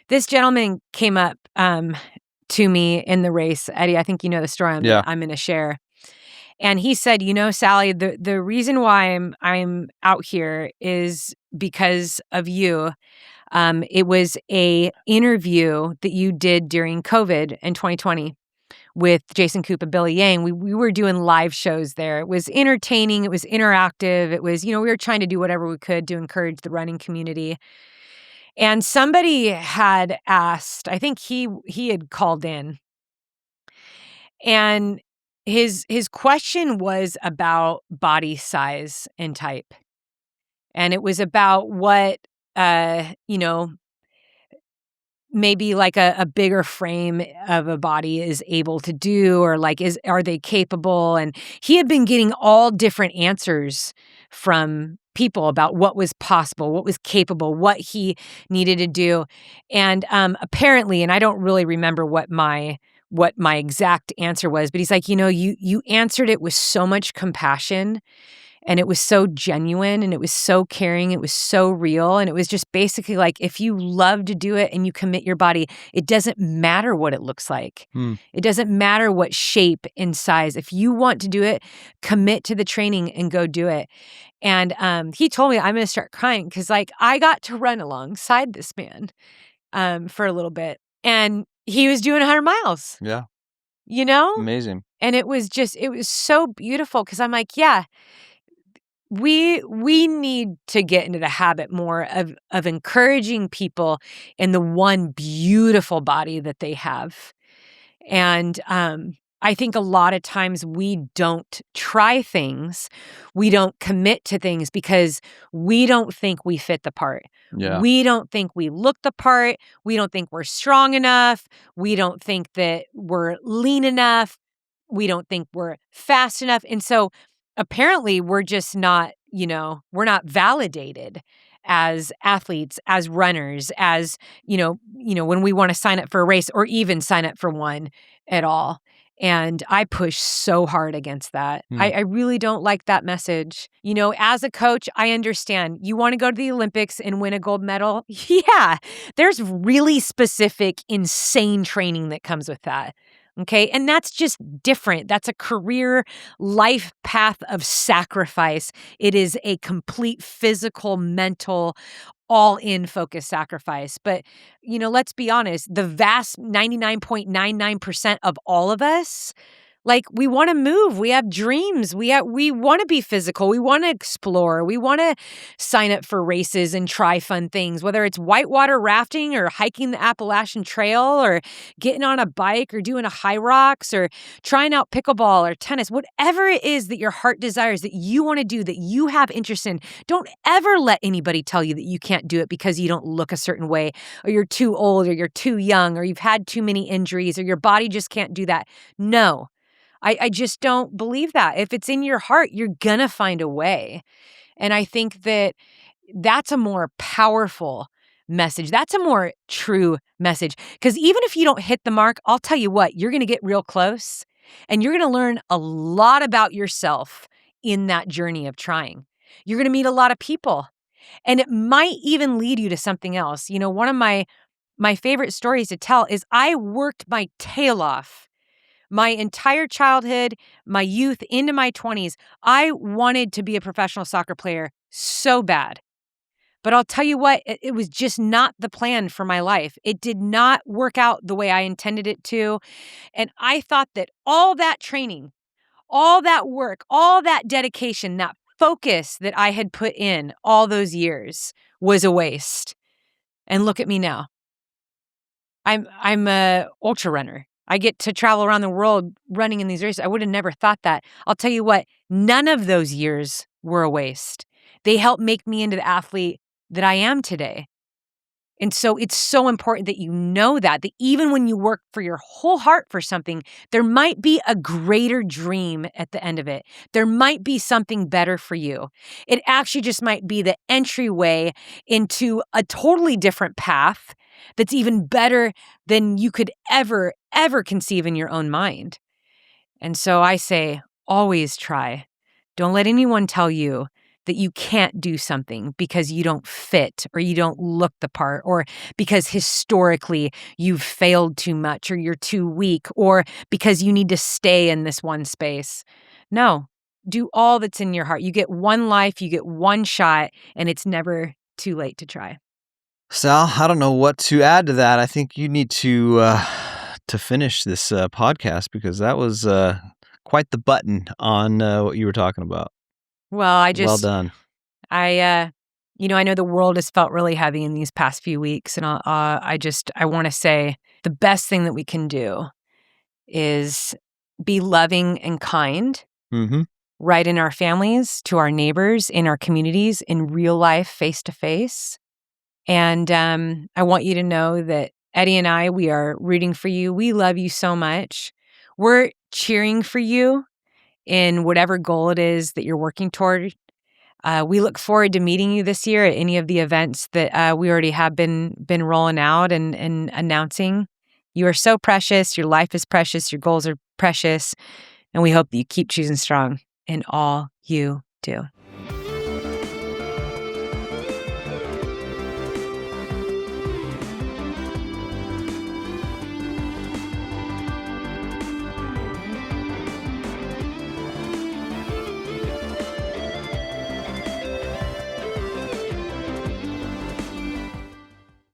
this gentleman came up to me in the race. Eddie, I think you know the story I'm going to share. And he said, Sally, the reason why I'm out here is because of you. It was a interview that you did during COVID in 2020 with Jason Koop and Billy Yang. We were doing live shows there. It was entertaining. It was interactive. It was, we were trying to do whatever we could to encourage the running community. And somebody had asked, I think he had called in, and his question was about body size and type. And it was about what, maybe like a bigger frame of a body is able to do, or like, are they capable? And he had been getting all different answers from people about what was possible, what was capable, what he needed to do. And apparently, and I don't really remember what my exact answer was, but he's like, you answered it with so much compassion. And it was so genuine and it was so caring. It was so real. And it was just basically like, if you love to do it and you commit your body, it doesn't matter what it looks like. It doesn't matter what shape and size. If you want to do it, commit to the training and go do it. And he told me, I'm going to start crying because like I got to run alongside this man for a little bit. And he was doing 100 miles. Yeah. Amazing. And it was so beautiful because I'm like, yeah, we need to get into the habit more of encouraging people in the one beautiful body that they have. And I think a lot of times we don't try things, we don't commit to things because we don't think we fit the part. Yeah. We don't think we look the part. We don't think we're strong enough. We don't think that we're lean enough. We don't think we're fast enough. And so apparently we're just not, we're not validated as athletes, as runners, as, when we want to sign up for a race or even sign up for one at all. And I push so hard against that. I really don't like that message. As a coach, I understand you want to go to the Olympics and win a gold medal. Yeah, there's really specific, insane training that comes with that. Okay. And that's just different. That's a career life path of sacrifice. It is a complete physical, mental, all-in focus sacrifice. But, let's be honest, the vast 99.99% of all of us, like we want to move. We have dreams. We want to be physical. We want to explore. We want to sign up for races and try fun things, whether it's whitewater rafting or hiking the Appalachian Trail or getting on a bike or doing a high rocks or trying out pickleball or tennis, whatever it is that your heart desires that you want to do, that you have interest in. Don't ever let anybody tell you that you can't do it because you don't look a certain way or you're too old or you're too young or you've had too many injuries or your body just can't do that. No. I just don't believe that. If it's in your heart, you're going to find a way. And I think that that's a more powerful message. That's a more true message. Because even if you don't hit the mark, I'll tell you what, you're going to get real close and you're going to learn a lot about yourself in that journey of trying. You're going to meet a lot of people and it might even lead you to something else. One of my favorite stories to tell is I worked my tail off my entire childhood, my youth, into my 20s. I wanted to be a professional soccer player so bad. But I'll tell you what, it was just not the plan for my life. It did not work out the way I intended it to. And I thought that all that training, all that work, all that dedication, that focus that I had put in all those years was a waste. And look at me now. I'm a ultra runner. I get to travel around the world running in these races. I would have never thought that. I'll tell you what, None of those years were a waste. They helped make me into the athlete that I am today. And so it's so important that you know that even when you work for your whole heart for something, there might be a greater dream at the end of it. There might be something better for you. It actually just might be the entryway into a totally different path that's even better than you could ever conceive in your own mind. And so I say, always try. Don't let anyone tell you that you can't do something because you don't fit or you don't look the part or because historically you've failed too much or you're too weak or because you need to stay in this one space. No, do all that's in your heart. You get one life, you get one shot, and it's never too late to try. Sal, I don't know what to add to that. I think you need to finish this podcast because that was quite the button on what you were talking about. Well, Well done. I know the world has felt really heavy in these past few weeks, and I want to say the best thing that we can do is be loving and kind, Mm-hmm. right in our families, to our neighbors, in our communities, in real life, face to face. And I want you to know that Eddie and I, we are rooting for you. We love you so much. We're cheering for you in whatever goal it is that you're working toward. We look forward to meeting you this year at any of the events that we already have been rolling out and announcing. You are so precious. Your life is precious. Your goals are precious. And we hope that you keep choosing strong in all you do.